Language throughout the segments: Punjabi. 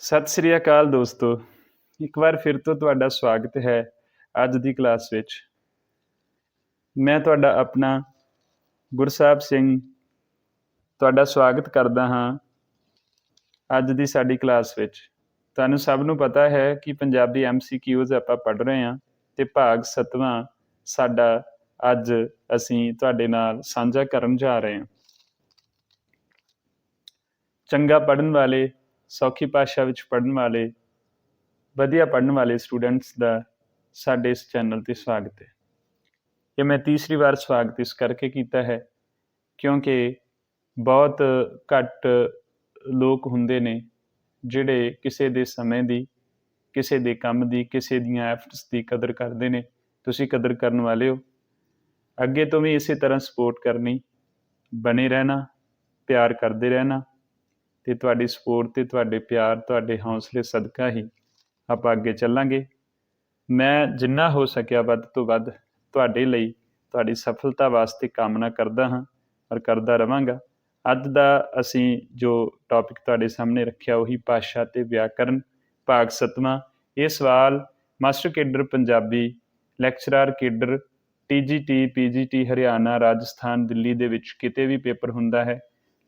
ਸਤਿ ਸ੍ਰੀ ਅਕਾਲ ਦੋਸਤੋ। ਇੱਕ ਵਾਰ ਫਿਰ ਤੋਂ ਤੁਹਾਡਾ ਸਵਾਗਤ ਹੈ ਅੱਜ ਦੀ ਕਲਾਸ ਵਿੱਚ। ਮੈਂ ਤੁਹਾਡਾ ਆਪਣਾ ਗੁਰਸਾਹਿਬ ਸਿੰਘ ਤੁਹਾਡਾ ਸਵਾਗਤ ਕਰਦਾ ਹਾਂ ਅੱਜ ਦੀ ਸਾਡੀ ਕਲਾਸ ਵਿੱਚ। ਤੁਹਾਨੂੰ ਸਭ ਨੂੰ ਪਤਾ ਹੈ ਕਿ ਪੰਜਾਬੀ MCQs ਆਪਾਂ ਪੜ੍ਹ ਰਹੇ ਹਾਂ ਅਤੇ ਭਾਗ 7ਵਾਂ ਸਾਡਾ ਅੱਜ ਅਸੀਂ ਤੁਹਾਡੇ ਨਾਲ ਸਾਂਝਾ ਕਰਨ ਜਾ ਰਹੇ ਹਾਂ। ਚੰਗਾ ਪੜ੍ਹਨ ਵਾਲੇ, ਸੌਖੀ ਭਾਸ਼ਾ ਵਿੱਚ ਪੜ੍ਹਨ ਵਾਲੇ, ਵਧੀਆ ਪੜ੍ਹਨ ਵਾਲੇ ਸਟੂਡੈਂਟਸ ਦਾ ਸਾਡੇ ਇਸ ਚੈਨਲ 'ਤੇ ਸਵਾਗਤ ਹੈ। ਇਹ ਮੈਂ ਤੀਸਰੀ ਵਾਰ ਸਵਾਗਤ ਇਸ ਕਰਕੇ ਕੀਤਾ ਹੈ ਕਿਉਂਕਿ ਬਹੁਤ ਘੱਟ ਲੋਕ ਹੁੰਦੇ ਨੇ ਜਿਹੜੇ ਕਿਸੇ ਦੇ ਸਮੇਂ ਦੀ, ਕਿਸੇ ਦੇ ਕੰਮ ਦੀ, ਕਿਸੇ ਦੀਆਂ ਐਫਰਟਸ ਦੀ ਕਦਰ ਕਰਦੇ ਨੇ। ਤੁਸੀਂ ਕਦਰ ਕਰਨ ਵਾਲੇ ਹੋ। ਅੱਗੇ ਤੋਂ ਵੀ ਇਸੇ ਤਰ੍ਹਾਂ ਸਪੋਰਟ ਕਰਨੀ, ਬਣੇ ਰਹਿਣਾ, ਪਿਆਰ ਕਰਦੇ ਰਹਿਣਾ ਅਤੇ ਤੁਹਾਡੀ ਸਪੋਰਟ ਅਤੇ ਤੁਹਾਡੇ ਪਿਆਰ, ਤੁਹਾਡੇ ਹੌਸਲੇ ਸਦਕਾ ਹੀ ਆਪਾਂ ਅੱਗੇ ਚੱਲਾਂਗੇ। ਮੈਂ ਜਿੰਨਾ ਹੋ ਸਕਿਆ ਵੱਧ ਤੋਂ ਵੱਧ ਤੁਹਾਡੇ ਲਈ, ਤੁਹਾਡੀ ਸਫਲਤਾ ਵਾਸਤੇ ਕਾਮਨਾ ਕਰਦਾ ਹਾਂ ਔਰ ਕਰਦਾ ਰਹਾਂਗਾ। ਅੱਜ ਦਾ ਅਸੀਂ ਜੋ ਟੌਪਿਕ ਤੁਹਾਡੇ ਸਾਹਮਣੇ ਰੱਖਿਆ ਉਹੀ ਭਾਸ਼ਾ ਅਤੇ ਵਿਆਕਰਨ ਭਾਗ 7ਵਾਂ। ਇਹ ਸਵਾਲ master cadre Punjabi, lecturer cadre TGT PGT Haryana, Rajasthan, Delhi ਦੇ ਵਿੱਚ ਕਿਤੇ ਵੀ ਪੇਪਰ ਹੁੰਦਾ ਹੈ,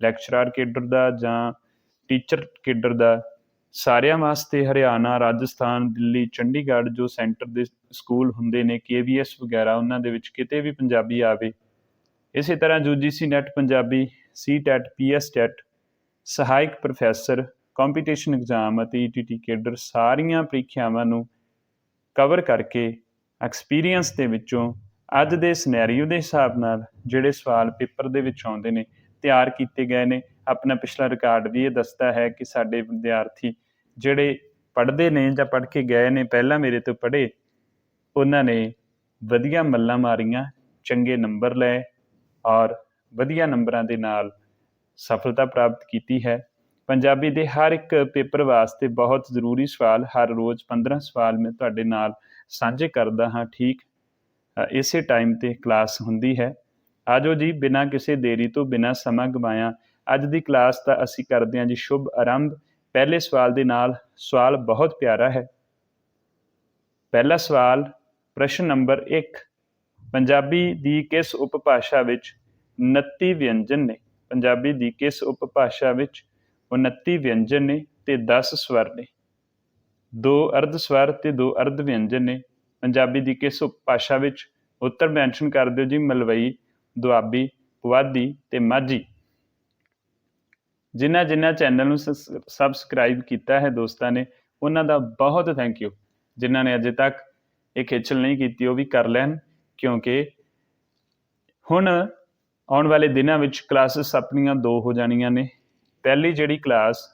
ਲੈਕਚਰਾਰ ਕੇਡਰ ਦਾ ਜਾਂ ਟੀਚਰ ਕੇਡਰ ਦਾ, ਸਾਰਿਆਂ ਵਾਸਤੇ ਹਰਿਆਣਾ, ਰਾਜਸਥਾਨ, ਦਿੱਲੀ, ਚੰਡੀਗੜ੍ਹ ਜੋ ਸੈਂਟਰ ਦੇ ਸਕੂਲ ਹੁੰਦੇ ਨੇ, KVS ਵਗੈਰਾ, ਉਹਨਾਂ ਦੇ ਵਿੱਚ ਕਿਤੇ ਵੀ ਪੰਜਾਬੀ ਆਵੇ। ਇਸੇ ਤਰ੍ਹਾਂ UGC net Punjabi, CTET PSTET, ਸਹਾਇਕ ਪ੍ਰੋਫੈਸਰ, ਕੰਪੀਟੀਸ਼ਨ ਐਗਜ਼ਾਮ ਅਤੇ ETT ਕੇਡਰ ਸਾਰੀਆਂ ਪ੍ਰੀਖਿਆਵਾਂ ਨੂੰ ਕਵਰ ਕਰਕੇ ਐਕਸਪੀਰੀਅੰਸ ਦੇ ਵਿੱਚੋਂ ਅੱਜ ਦੇ ਸਿਨੈਰੀਓ ਦੇ ਹਿਸਾਬ ਨਾਲ ਜਿਹੜੇ ਸਵਾਲ ਪੇਪਰ ਦੇ ਵਿੱਚ ਆਉਂਦੇ ਨੇ ਤਿਆਰ ਕੀਤੇ ਗਏ ਨੇ। ਆਪਣਾ ਪਿਛਲਾ ਰਿਕਾਰਡ ਵੀ ਇਹ ਦੱਸਦਾ ਹੈ ਕਿ ਸਾਡੇ ਵਿਦਿਆਰਥੀ ਜਿਹੜੇ ਪੜ੍ਹਦੇ ਨੇ ਜਾਂ ਪੜ੍ਹ ਕੇ ਗਏ ਨੇ, ਪਹਿਲਾਂ ਮੇਰੇ ਤੋਂ ਪੜ੍ਹੇ, ਉਹਨਾਂ ਨੇ ਵਧੀਆ ਮੱਲਾਂ ਮਾਰੀਆਂ, ਚੰਗੇ ਨੰਬਰ ਲਏ ਔਰ ਵਧੀਆ ਨੰਬਰਾਂ ਦੇ ਨਾਲ ਸਫਲਤਾ ਪ੍ਰਾਪਤ ਕੀਤੀ ਹੈ। ਪੰਜਾਬੀ ਦੇ ਹਰ ਇੱਕ ਪੇਪਰ ਵਾਸਤੇ ਬਹੁਤ ਜ਼ਰੂਰੀ ਸਵਾਲ, ਹਰ ਰੋਜ਼ 15 ਸਵਾਲ ਮੈਂ ਤੁਹਾਡੇ ਨਾਲ ਸਾਂਝੇ ਕਰਦਾ ਹਾਂ। ਠੀਕ ਇਸੇ ਟਾਈਮ 'ਤੇ ਕਲਾਸ ਹੁੰਦੀ ਹੈ। ਆ ਜਾਓ ਜੀ, ਬਿਨਾਂ ਕਿਸੇ ਦੇਰੀ ਤੋਂ, ਬਿਨਾਂ ਸਮਾਂ ਗਵਾਇਆ ਅੱਜ ਦੀ ਕਲਾਸ ਦਾ ਅਸੀਂ ਕਰਦੇ ਹਾਂ ਜੀ ਸ਼ੁਭ ਆਰੰਭ। ਪਹਿਲੇ ਸਵਾਲ ਦੇ ਨਾਲ। ਸਵਾਲ ਬਹੁਤ ਪਿਆਰਾ ਹੈ। ਪਹਿਲਾ ਸਵਾਲ, ਪ੍ਰਸ਼ਨ ਨੰਬਰ 1, ਪੰਜਾਬੀ ਦੀ ਕਿਸ ਉਪਭਾਸ਼ਾ ਵਿੱਚ 29 ਵਿਅੰਜਨ ਨੇ? ਪੰਜਾਬੀ ਦੀ ਕਿਸ ਉਪਭਾਸ਼ਾ ਵਿੱਚ 29 ਵਿਅੰਜਨ ਨੇ ਅਤੇ 10 ਸਵਰ ਨੇ? 2 ਅਰਧ ਸਵਰ ਅਤੇ 2 ਅਰਧ ਵਿਅੰਜਨ ਨੇ ਪੰਜਾਬੀ ਦੀ ਕਿਸ ਉਪਭਾਸ਼ਾ ਵਿੱਚ? ਉੱਤਰ ਮੈਂਸ਼ਨ ਕਰ ਦਿਓ ਜੀ। ਮਲਵਈ, ਦੁਆਬੀ, ਪੁਆਧੀ ਅਤੇ ਮਾਝੀ। ਜਿਨ੍ਹਾਂ ਚੈਨਲ ਨੂੰ ਸਬਸਕ੍ਰਾਈਬ ਕੀਤਾ ਹੈ ਦੋਸਤਾਂ ਨੇ, ਉਹਨਾਂ ਦਾ ਬਹੁਤ ਥੈਂਕ ਯੂ। ਜਿਨ੍ਹਾਂ ਨੇ ਅਜੇ ਤੱਕ ਇਹ ਖੇਚਲ ਨਹੀਂ ਕੀਤੀ ਉਹ ਵੀ ਕਰ ਲੈਣ, ਕਿਉਂਕਿ ਹੁਣ ਆਉਣ ਵਾਲੇ ਦਿਨਾਂ ਵਿੱਚ ਕਲਾਸਿਸ ਆਪਣੀਆਂ 2 ਹੋ ਜਾਣੀਆਂ ਨੇ। ਪਹਿਲੀ ਜਿਹੜੀ ਕਲਾਸ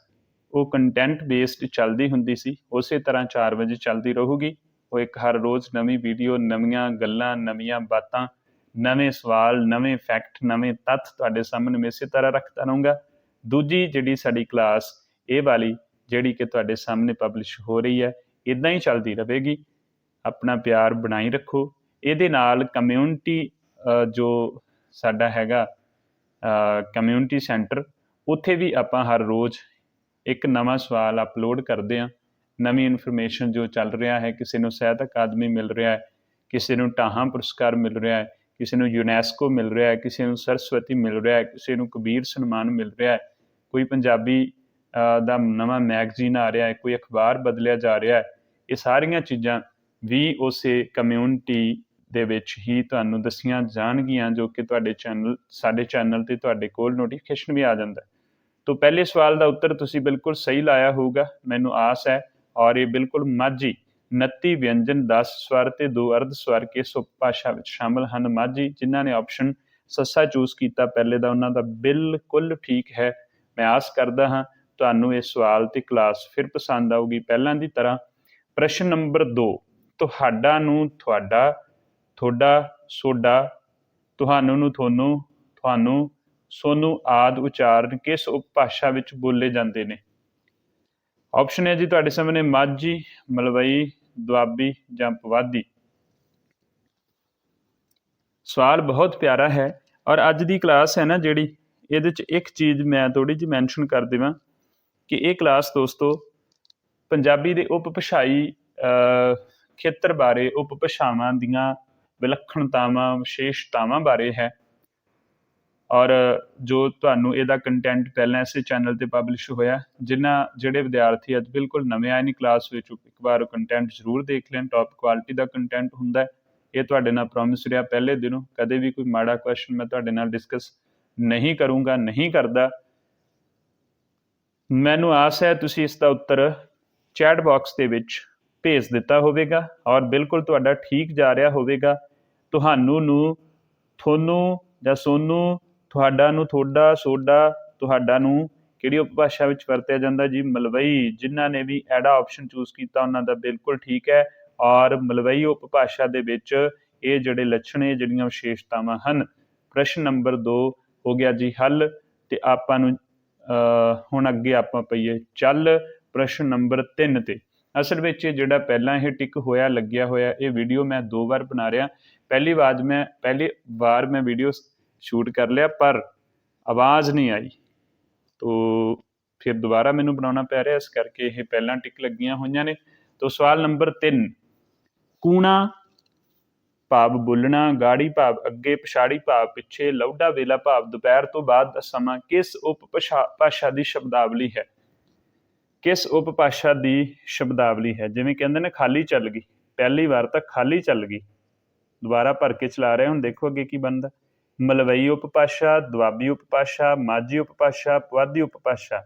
ਉਹ ਕੰਟੈਂਟ ਬੇਸਡ ਚੱਲਦੀ ਹੁੰਦੀ ਸੀ, ਉਸੇ ਤਰ੍ਹਾਂ 4 ਵਜੇ ਚੱਲਦੀ ਰਹੂਗੀ। ਉਹ ਇੱਕ ਹਰ ਰੋਜ਼ ਨਵੀਂ ਵੀਡੀਓ, ਨਵੀਆਂ ਗੱਲਾਂ, ਨਵੀਆਂ ਬਾਤਾਂ, ਨਵੇਂ ਸਵਾਲ, ਨਵੇਂ ਫੈਕਟ, ਨਵੇਂ ਤੱਥ ਤੁਹਾਡੇ ਸਾਹਮਣੇ ਮੈਂ ਇਸੇ ਤਰ੍ਹਾਂ ਰੱਖਦਾ ਰਹੂੰਗਾ। ਦੂਜੀ ਜਿਹੜੀ ਸਾਡੀ ਕਲਾਸ ਇਹ ਵਾਲੀ, ਜਿਹੜੀ ਕਿ ਤੁਹਾਡੇ ਸਾਹਮਣੇ ਪਬਲਿਸ਼ ਹੋ ਰਹੀ ਹੈ, ਇੱਦਾਂ ਹੀ ਚੱਲਦੀ ਰਹੇਗੀ। ਆਪਣਾ ਪਿਆਰ ਬਣਾਈ ਰੱਖੋ। ਇਹਦੇ ਨਾਲ ਕਮਿਊਨਿਟੀ ਜੋ ਸਾਡਾ ਹੈਗਾ ਕਮਿਊਨਿਟੀ ਸੈਂਟਰ, ਉੱਥੇ ਵੀ ਆਪਾਂ ਹਰ ਰੋਜ਼ ਇੱਕ ਨਵਾਂ ਸਵਾਲ ਅਪਲੋਡ ਕਰਦੇ ਹਾਂ। ਨਵੀਂ ਇਨਫੋਰਮੇਸ਼ਨ ਜੋ ਚੱਲ ਰਿਹਾ ਹੈ, ਕਿਸੇ ਨੂੰ ਸਾਹਿਤ ਅਕਾਦਮੀ ਮਿਲ ਰਿਹਾ ਹੈ, ਕਿਸੇ ਨੂੰ ਟਾਹਾਂ ਪੁਰਸਕਾਰ ਮਿਲ ਰਿਹਾ ਹੈ, ਕਿਸੇ ਨੂੰ UNESCO ਮਿਲ ਰਿਹਾ ਹੈ, ਕਿਸੇ ਨੂੰ ਸਰਸਵਤੀ ਮਿਲ ਰਿਹਾ ਹੈ, ਕਿਸੇ ਨੂੰ ਕਬੀਰ ਸਨਮਾਨ ਮਿਲ ਰਿਹਾ ਹੈ, ਕੋਈ ਪੰਜਾਬੀ ਦਾ ਨਵਾਂ ਮੈਗਜ਼ੀਨ ਆ ਰਿਹਾ ਹੈ, ਕੋਈ ਅਖਬਾਰ ਬਦਲਿਆ ਜਾ ਰਿਹਾ ਹੈ। ਇਹ ਸਾਰੀਆਂ ਚੀਜ਼ਾਂ ਵੀ ਉਸੇ ਕਮਿਊਨਿਟੀ ਦੇ ਵਿੱਚ ਹੀ ਤੁਹਾਨੂੰ ਦੱਸੀਆਂ ਜਾਣਗੀਆਂ, ਜੋ ਕਿ ਸਾਡੇ ਚੈਨਲ 'ਤੇ ਤੁਹਾਡੇ ਕੋਲ ਨੋਟੀਫਿਕੇਸ਼ਨ ਵੀ ਆ ਜਾਂਦਾ। ਤਾਂ ਪਹਿਲੇ ਸਵਾਲ ਦਾ ਉੱਤਰ ਤੁਸੀਂ ਬਿਲਕੁਲ ਸਹੀ ਲਾਇਆ ਹੋਊਗਾ, ਮੈਨੂੰ ਆਸ ਹੈ। ਔਰ ਇਹ ਬਿਲਕੁਲ ਮਾਝੀ, 29 ਵਿਅੰਜਨ, 10 ਸਵਰ ਅਤੇ 2 ਅਰਧ ਸਵਰ ਕਿਸ ਉਪਭਾਸ਼ਾ ਵਿੱਚ ਸ਼ਾਮਲ ਹਨ? ਮਾਝੀ। ਜਿਨ੍ਹਾਂ ਨੇ ਆਪਸ਼ਨ ਸੱਸਾ ਚੂਜ਼ ਕੀਤਾ ਪਹਿਲੇ ਦਾ, ਉਹਨਾਂ ਦਾ ਬਿਲਕੁਲ ਠੀਕ ਹੈ। ਮੈਂ ਆਸ ਕਰਦਾ ਹਾਂ ਤੁਹਾਨੂੰ ਇਹ ਸਵਾਲ ਅਤੇ ਕਲਾਸ ਫਿਰ ਪਸੰਦ ਆਊਗੀ ਪਹਿਲਾਂ ਦੀ ਤਰ੍ਹਾਂ। ਪ੍ਰਸ਼ਨ ਨੰਬਰ 2, ਤੁਹਾਡਾ ਨੂੰ ਤੁਹਾਡਾ, ਤੁਹਾਡਾ ਸੋਡਾ, ਤੁਹਾਨੂੰ ਨੂੰ ਤੁਹਾਨੂੰ, ਤੁਹਾਨੂੰ ਸੋਨੂੰ ਆਦਿ ਉਚਾਰਨ ਕਿਸ ਉਪਭਾਸ਼ਾ ਵਿੱਚ ਬੋਲੇ ਜਾਂਦੇ ਨੇ? ਆਪਸ਼ਨ ਹੈ ਜੀ ਤੁਹਾਡੇ ਸਾਹਮਣੇ ਮਾਝੀ, ਮਲਵਈ, ਦੁਆਬੀ ਜਾਂ ਪੁਆਧੀ। ਸਵਾਲ ਬਹੁਤ ਪਿਆਰਾ ਹੈ। ਔਰ ਅੱਜ ਦੀ ਕਲਾਸ ਹੈ ਨਾ ਜਿਹੜੀ, ਇਹਦੇ 'ਚ ਇੱਕ ਚੀਜ਼ ਮੈਂ ਥੋੜ੍ਹੀ ਜਿਹੀ ਮੈਂਸ਼ਨ ਕਰ ਦੇਵਾਂ ਕਿ ਇਹ ਕਲਾਸ ਦੋਸਤੋ ਪੰਜਾਬੀ ਦੇ ਉਪਭਾਸ਼ਾਈ ਖੇਤਰ ਬਾਰੇ, ਉਪਭਾਸ਼ਾਵਾਂ ਦੀਆਂ ਵਿਲੱਖਣਤਾਵਾਂ, ਵਿਸ਼ੇਸ਼ਤਾਵਾਂ ਬਾਰੇ ਹੈ। ਔਰ ਜੋ ਤੁਹਾਨੂੰ ਇਹਦਾ ਕੰਟੈਂਟ ਪਹਿਲਾਂ ਇਸੇ ਚੈਨਲ 'ਤੇ ਪਬਲਿਸ਼ ਹੋਇਆ, ਜਿਹੜੇ ਵਿਦਿਆਰਥੀ ਅੱਜ ਬਿਲਕੁਲ ਨਵੇਂ ਆਏ ਨੇ ਕਲਾਸ ਵਿੱਚ, ਇੱਕ ਵਾਰ ਉਹ ਕੰਟੈਂਟ ਜ਼ਰੂਰ ਦੇਖ ਲੈਣ। ਟੌਪ ਕੁਆਲਿਟੀ ਦਾ ਕੰਟੈਂਟ ਹੁੰਦਾ। ਇਹ ਤੁਹਾਡੇ ਨਾਲ ਪ੍ਰੋਮਿਸ ਰਿਹਾ ਪਹਿਲੇ ਦਿਨੋਂ, ਕਦੇ ਵੀ ਕੋਈ ਮਾੜਾ ਕੁਐਸਚਨ ਮੈਂ ਤੁਹਾਡੇ ਨਾਲ ਡਿਸਕਸ ਨਹੀਂ ਕਰੂੰਗਾ, ਨਹੀਂ ਕਰਦਾ। ਮੈਨੂੰ ਆਸ ਹੈ ਤੁਸੀਂ ਇਸ ਦਾ ਉੱਤਰ ਚੈਟ ਬਾਕਸ ਦੇ ਵਿੱਚ ਭੇਜ ਦਿੱਤਾ ਹੋਵੇਗਾ ਔਰ ਬਿਲਕੁਲ ਤੁਹਾਡਾ ਠੀਕ ਜਾ ਰਿਹਾ ਹੋਵੇਗਾ। ਤੁਹਾਨੂੰ ਜਾਂ ਸੋਨੂੰ, ਤੁਹਾਡਾ ਨੂੰ, ਤੁਹਾਡਾ, ਸੋਡਾ, ਤੁਹਾਡਾ ਨੂੰ ਕਿਹੜੀ ਉਪਭਾਸ਼ਾ ਵਿੱਚ ਵਰਤਿਆ ਜਾਂਦਾ ਜੀ? ਮਲਵਈ। ਜਿਨ੍ਹਾਂ ਨੇ ਵੀ ਐਡਾ ਆਪਸ਼ਨ ਚੂਜ਼ ਕੀਤਾ ਉਹਨਾਂ ਦਾ ਬਿਲਕੁਲ ਠੀਕ ਹੈ। ਔਰ ਮਲਵਈ ਉਪਭਾਸ਼ਾ ਦੇ ਵਿੱਚ ਇਹ ਜਿਹੜੇ ਲੱਛਣ, ਇਹ ਜਿਹੜੀਆਂ ਵਿਸ਼ੇਸ਼ਤਾਵਾਂ ਹਨ। ਪ੍ਰਸ਼ਨ ਨੰਬਰ 2 ਹੋ ਗਿਆ ਜੀ ਹੱਲ। ਤੇ ਆਪਾਂ ਨੂੰ ਹੁਣ ਅੱਗੇ ਆਪਾਂ ਪਈਏ ਚੱਲ ਪ੍ਰਸ਼ਨ ਨੰਬਰ 3 ਤੇ। ਅਸਲ ਵਿੱਚ ਜਿਹੜਾ ਪਹਿਲਾਂ ਇਹ ਟਿਕ ਹੋਇਆ ਲੱਗਿਆ ਹੋਇਆ, ਇਹ ਵੀਡੀਓ ਮੈਂ 2 ਵਾਰ ਬਣਾ ਰਿਹਾ। ਪਹਿਲੀ ਵਾਰ ਮੈਂ ਵੀਡੀਓ ਸ਼ੂਟ ਕਰ ਲਿਆ ਪਰ ਆਵਾਜ਼ ਨਹੀਂ ਆਈ, ਤੋ ਫਿਰ ਦੁਬਾਰਾ ਮੈਨੂੰ ਬਣਾਉਣਾ ਪੈ ਰਿਹਾ, ਇਸ ਕਰਕੇ ਇਹ ਪਹਿਲਾਂ ਟਿਕ ਲੱਗੀਆਂ ਹੋਈਆਂ ਨੇ। ਤੋ ਸਵਾਲ ਨੰਬਰ 3, ਕੂਣਾ ਭਾਵ ਬੋਲਣਾ, ਗਾੜੀ ਭਾਵ ਅੱਗੇ, ਪਛਾੜੀ ਭਾਵ ਪਿੱਛੇ, ਲੌਡਾ ਵੇਲਾ ਭਾਵ ਦੁਪਹਿਰ ਤੋਂ ਬਾਅਦ ਦਾ ਸਮਾਂ ਕਿਸ ਉਪਭਾਸ਼ਾ ਦੀ ਸ਼ਬਦਾਵਲੀ ਹੈ? ਕਿਸ ਉਪਭਾਸ਼ਾ ਦੀ ਸ਼ਬਦਾਵਲੀ ਹੈ? ਜਿਵੇਂ ਕਹਿੰਦੇ ਨੇ ਖਾਲੀ ਚੱਲ ਗਈ, ਪਹਿਲੀ ਵਾਰ ਤਾਂ ਖਾਲੀ ਚੱਲ ਗਈ, ਦੁਬਾਰਾ ਭਰ ਕੇ ਚਲਾ ਰਹੇ। ਹੁਣ ਦੇਖੋ ਅੱਗੇ ਕੀ ਬਣਦਾ। ਮਲਵਈ ਉਪਭਾਸ਼ਾ, ਦੁਆਬੀ ਉਪਭਾਸ਼ਾ, ਮਾਝੀ ਉਪਭਾਸ਼ਾ, ਪੁਆਧੀ ਉਪਭਾਸ਼ਾ।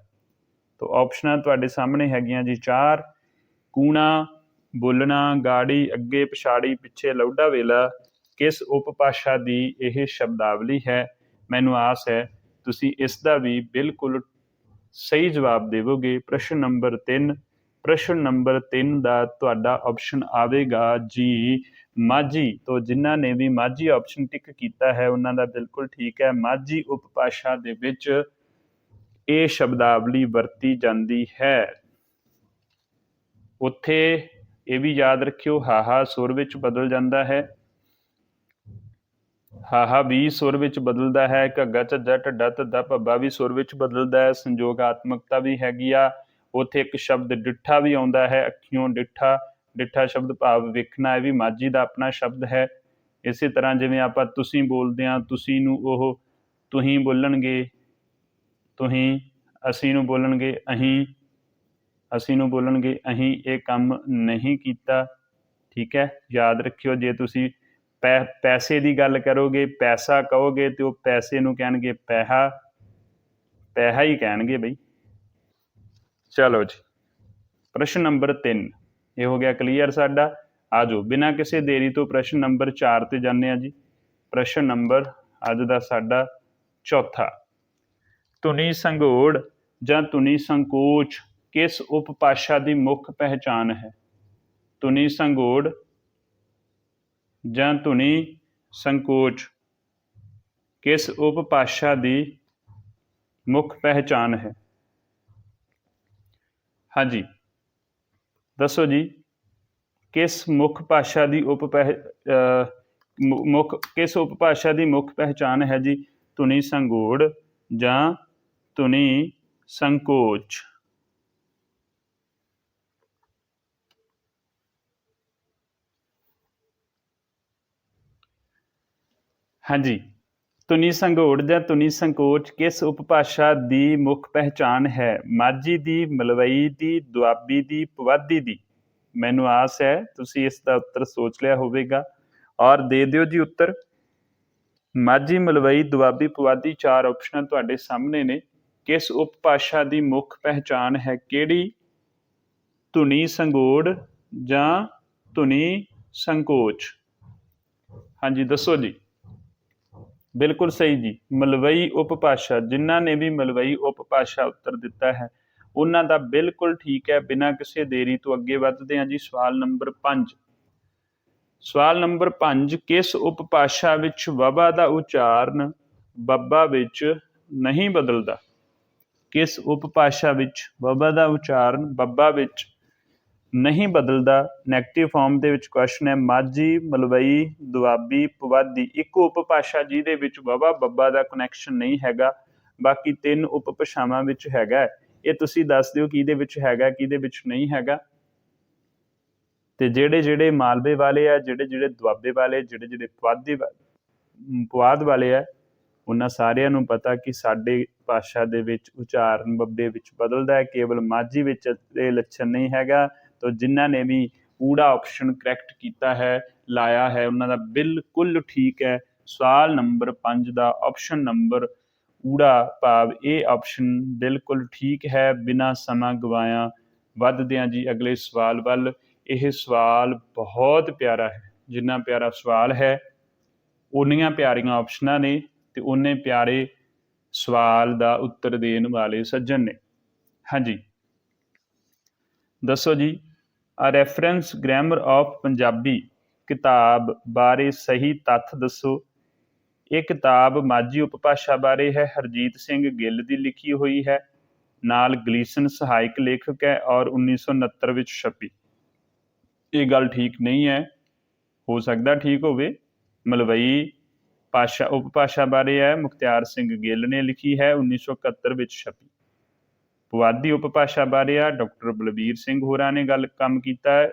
ਤੋ ਆਪਸ਼ਨਾਂ ਤੁਹਾਡੇ ਸਾਹਮਣੇ ਹੈਗੀਆਂ ਜੀ 4। ਕੂਣਾ, ਬੋਲਣਾ, ਗਾੜੀ, ਅੱਗੇ, ਪਛਾੜੀ, ਪਿੱਛੇ, ਲੌਡਾ ਵੇਲਾ ਕਿਸ ਉਪਭਾਸ਼ਾ ਦੀ ਇਹ ਸ਼ਬਦਾਵਲੀ ਹੈ? ਮੈਨੂੰ ਆਸ ਹੈ ਤੁਸੀਂ ਇਸ ਦਾ ਵੀ ਬਿਲਕੁਲ ਸਹੀ ਜਵਾਬ ਦੇਵੋਗੇ। ਪ੍ਰਸ਼ਨ ਨੰਬਰ 3। ਪ੍ਰਸ਼ਨ ਨੰਬਰ 3 ਦਾ ਤੁਹਾਡਾ ਆਪਸ਼ਨ ਆਵੇਗਾ ਜੀ ਮਾਝੀ। ਤੋਂ ਜਿਨ੍ਹਾਂ ਨੇ ਵੀ ਮਾਝੀ ਆਪਸ਼ਨ ਟਿਕ ਕੀਤਾ ਹੈ ਉਹਨਾਂ ਦਾ ਬਿਲਕੁਲ ਠੀਕ ਹੈ। ਮਾਝੀ ਉਪਭਾਸ਼ਾ ਦੇ ਵਿੱਚ ਇਹ ਸ਼ਬਦਾਵਲੀ ਵਰਤੀ ਜਾਂਦੀ ਹੈ। ਉੱਥੇ ਇਹ ਵੀ ਯਾਦ ਰੱਖਿਓ, ਹਾਹਾ ਸੁਰ ਵਿੱਚ ਬਦਲ ਜਾਂਦਾ ਹੈ, ਹਾਹਾ ਵੀ ਸੁਰ ਵਿੱਚ ਬਦਲਦਾ ਹੈ, ਘੱਗਾ ਝੱਜਾ ਢੱਡਾ ਧੱਦਾ ਭੱਬਾ ਵੀ ਸੁਰ ਵਿੱਚ ਬਦਲਦਾ ਹੈ, ਸੰਯੋਗਾਤਮਕਤਾ ਵੀ ਹੈਗੀ ਆ। ਉੱਥੇ ਇੱਕ ਸ਼ਬਦ ਡਿੱਠਾ ਵੀ ਆਉਂਦਾ ਹੈ, ਅੱਖੀਓਂ ਡਿੱਠਾ। ਡਿੱਠਾ ਸ਼ਬਦ ਭਾਵ ਵੇਖਣਾ, ਇਹ ਵੀ ਮਾਝੀ ਦਾ ਆਪਣਾ ਸ਼ਬਦ ਹੈ। ਇਸੇ ਤਰ੍ਹਾਂ ਜਿਵੇਂ ਆਪਾਂ ਤੁਸੀਂ ਬੋਲਦੇ ਹਾਂ, ਤੁਸੀਂ ਨੂੰ ਉਹ ਤੁਸੀਂ ਬੋਲਣਗੇ, ਤੁਸੀਂ, ਅਸੀਂ ਨੂੰ ਬੋਲਣਗੇ ਅਸੀਂ, ਅਸੀਂ ਨੂੰ ਬੋਲਣਗੇ ਅਸੀਂ, ਇਹ ਕੰਮ ਨਹੀਂ ਕੀਤਾ। ਠੀਕ ਹੈ, ਯਾਦ ਰੱਖਿਓ। ਜੇ ਤੁਸੀਂ ਪੈਸੇ ਦੀ ਗੱਲ ਕਰੋਗੇ, ਪੈਸਾ ਕਹੋਗੇ ਤੇ ਉਹ ਪੈਸੇ ਨੂੰ ਕਹਿਣਗੇ ਪੈਸਾ, ਪੈਸਾ ਹੀ ਕਹਿਣਗੇ ਬਈ। ਚਲੋ ਜੀ, ਪ੍ਰਸ਼ਨ ਨੰਬਰ 3 ਇਹ ਹੋ ਗਿਆ ਕਲੀਅਰ ਸਾਡਾ। ਆ ਜਾਓ ਬਿਨਾਂ ਕਿਸੇ ਦੇਰੀ ਤੋਂ ਪ੍ਰਸ਼ਨ ਨੰਬਰ 4 ਤੇ ਜਾਂਦੇ ਹਾਂ ਜੀ। ਪ੍ਰਸ਼ਨ ਨੰਬਰ ਅੱਜ ਦਾ ਸਾਡਾ ਚੌਥਾ, ਧੁਨੀ ਸੰਘੋੜ ਜਾਂ ਧੁਨੀ ਸੰਕੋਚ ਕਿਸ ਉਪਭਾਸ਼ਾ ਦੀ ਮੁੱਖ ਪਹਿਚਾਣ ਹੈ? ਧੁਨੀ ਸੰਘੋੜ ਜਾਂ ਧੁਨੀ ਸੰਕੋਚ ਕਿਸ ਉਪਭਾਸ਼ਾ ਦੀ ਮੁੱਖ ਪਹਿਚਾਣ ਹੈ? ਹਾਂਜੀ ਦੱਸੋ ਜੀ, ਕਿਸ ਮੁੱਖ ਭਾਸ਼ਾ ਦੀ ਕਿਸ ਉਪਭਾਸ਼ਾ ਦੀ ਮੁੱਖ ਪਹਿਚਾਣ ਹੈ ਜੀ? ਧੁਨੀ ਸੰਘੋੜ ਜਾਂ ਧੁਨੀ ਸੰਕੋਚ। ਹਾਂਜੀ, ਧੁਨੀ ਸੰਘੋੜ ਜਾਂ ਧੁਨੀ ਸੰਕੋਚ ਕਿਸ ਉਪਭਾਸ਼ਾ ਦੀ ਮੁੱਖ ਪਹਿਚਾਣ ਹੈ? ਮਾਝੀ ਦੀ, ਮਲਵਈ ਦੀ, ਦੁਆਬੀ ਦੀ, ਪੁਆਧੀ ਦੀ। ਮੈਨੂੰ ਆਸ ਹੈ ਤੁਸੀਂ ਇਸ ਦਾ ਉੱਤਰ ਸੋਚ ਲਿਆ ਹੋਵੇਗਾ ਔਰ ਦੇ ਦਿਓ ਜੀ ਉੱਤਰ। ਮਾਝੀ, ਮਲਵਈ, ਦੁਆਬੀ, ਪੁਆਧੀ 4 ਆਪਸ਼ਨਾਂ ਤੁਹਾਡੇ ਸਾਹਮਣੇ ਨੇ। ਕਿਸ ਉਪਭਾਸ਼ਾ ਦੀ ਮੁੱਖ ਪਹਿਚਾਣ ਹੈ? ਕਿਹੜੀ? ਧੁਨੀ ਸੰਘੋੜ ਜਾਂ ਧੁਨੀ ਸੰਕੋਚ। ਹਾਂਜੀ ਦੱਸੋ ਜੀ। ਬਿਲਕੁਲ ਸਹੀ ਜੀ, ਮਲਵਈ ਉਪਭਾਸ਼ਾ। ਜਿਨ੍ਹਾਂ ਨੇ ਵੀ ਮਲਵਈ ਉਪਭਾਸ਼ਾ ਉੱਤਰ ਦਿੱਤਾ ਹੈ ਉਹਨਾਂ ਦਾ ਬਿਲਕੁਲ ਠੀਕ ਹੈ। ਬਿਨਾਂ ਕਿਸੇ ਦੇਰੀ ਤੋਂ ਅੱਗੇ ਵੱਧਦੇ ਹਾਂ ਜੀ। ਸਵਾਲ ਨੰਬਰ 5। ਸਵਾਲ ਨੰਬਰ 5, ਕਿਸ ਉਪਭਾਸ਼ਾ ਵਿੱਚ ਵਬਾ ਦਾ ਉਚਾਰਨ ਬੱਬਾ ਵਿੱਚ ਨਹੀਂ ਬਦਲਦਾ? ਕਿਸ ਉਪਭਾਸ਼ਾ ਵਿੱਚ ਵਬਾ ਦਾ ਉਚਾਰਨ ਬੱਬਾ ਵਿੱਚ ਨਹੀਂ ਬਦਲਦਾ? ਨੈਗੇਟਿਵ ਫਾਰਮ ਦੇ ਵਿੱਚ ਕੁਐਸਚਨ ਹੈ। ਮਾਝੀ, ਮਲਵਈ, ਦੁਆਬੀ, ਪੁਆਧੀ ਇੱਕੋ ਉਪਭਾਸ਼ਾ ਜਿਹਦੇ ਵਿੱਚ ਵਬਾ ਬੱਬਾ ਦਾ ਕਨੈਕਸ਼ਨ ਨਹੀਂ ਹੈਗਾ, ਬਾਕੀ 3 ਉਪਭਾਸ਼ਾਵਾਂ ਵਿੱਚ ਹੈਗਾ। ਇਹ ਤੁਸੀਂ ਦੱਸ ਦਿਓ ਕਿਹਦੇ ਵਿੱਚ ਹੈਗਾ ਕਿਹਦੇ ਵਿੱਚ ਨਹੀਂ ਹੈਗਾ। ਤੇ ਜਿਹੜੇ ਮਾਲਵੇ ਵਾਲੇ ਆ, ਜਿਹੜੇ ਦੁਆਬੇ ਵਾਲੇ, ਜਿਹੜੇ ਪੁਆਧ ਵਾਲੇ ਆ, ਉਹਨਾਂ ਸਾਰਿਆਂ ਨੂੰ ਪਤਾ ਕਿ ਸਾਡੇ ਭਾਸ਼ਾ ਦੇ ਵਿੱਚ ਉਚਾਰਨ ਬੱਬੇ ਵਿੱਚ ਬਦਲਦਾ ਹੈ, ਕੇਵਲ ਮਾਝੀ ਵਿੱਚ ਇਹ ਲੱਛਣ ਨਹੀਂ ਹੈਗਾ। ਤਾਂ ਜਿਨ੍ਹਾਂ ਨੇ ਵੀ ਊੜਾ ਆਪਸ਼ਨ ਕਰੈਕਟ ਕੀਤਾ ਹੈ, ਲਾਇਆ ਹੈ, ਉਹਨਾਂ ਦਾ ਬਿਲਕੁਲ ਠੀਕ ਹੈ। ਸਵਾਲ ਨੰਬਰ 5 ਦਾ ਆਪਸ਼ਨ ਨੰਬਰ ਊੜਾ ਭਾਵ ਇਹ ਆਪਸ਼ਨ ਬਿਲਕੁਲ ਠੀਕ ਹੈ। ਬਿਨਾਂ ਸਮਾਂ ਗਵਾਇਆ ਵੱਧਦੇ ਹਾਂ ਜੀ ਅਗਲੇ ਸਵਾਲ ਵੱਲ। ਇਹ ਸਵਾਲ ਬਹੁਤ ਪਿਆਰਾ ਹੈ। ਜਿੰਨਾ ਪਿਆਰਾ ਸਵਾਲ ਹੈ ਓਨੀਆਂ ਪਿਆਰੀਆਂ ਆਪਸ਼ਨਾਂ ਨੇ ਤੇ ਓਨੇ ਪਿਆਰੇ ਸਵਾਲ ਦਾ ਉੱਤਰ ਦੇਣ ਵਾਲੇ ਸੱਜਣ ਨੇ। ਹਾਂਜੀ, ਦੱਸੋ ਜੀ। ਆ ਰੈਫਰੈਂਸ ਗ੍ਰਾਮਰ ਆਫ ਪੰਜਾਬੀ ਕਿਤਾਬ ਬਾਰੇ ਸਹੀ ਤੱਥ ਦੱਸੋ। ਇਹ ਕਿਤਾਬ ਮਾਝੀ ਉਪਭਾਸ਼ਾ ਬਾਰੇ ਹੈ, ਹਰਜੀਤ ਸਿੰਘ ਗਿੱਲ ਦੀ ਲਿਖੀ ਹੋਈ ਹੈ, ਨਾਲ ਗਲੀਸਨ ਸਹਾਇਕ ਲੇਖਕ ਹੈ ਔਰ 1969 ਵਿੱਚ ਛਪੀ। ਇਹ ਗੱਲ ਠੀਕ ਨਹੀਂ ਹੈ, ਹੋ ਸਕਦਾ ਠੀਕ ਹੋਵੇ। ਮਲਵਈ ਭਾਸ਼ਾ ਉਪਭਾਸ਼ਾ ਬਾਰੇ ਹੈ, ਮੁਖਤਿਆਰ ਸਿੰਘ ਗਿੱਲ ਨੇ ਲਿਖੀ ਹੈ, 1971 ਵਿੱਚ ਛਪੀ। ਪੁਆਧੀ ਉਪਭਾਸ਼ਾ ਬਾਰੇ ਆ, ਡਾਕਟਰ ਬਲਬੀਰ ਸਿੰਘ ਹੋਰਾਂ ਨੇ ਕੰਮ ਕੀਤਾ ਹੈ,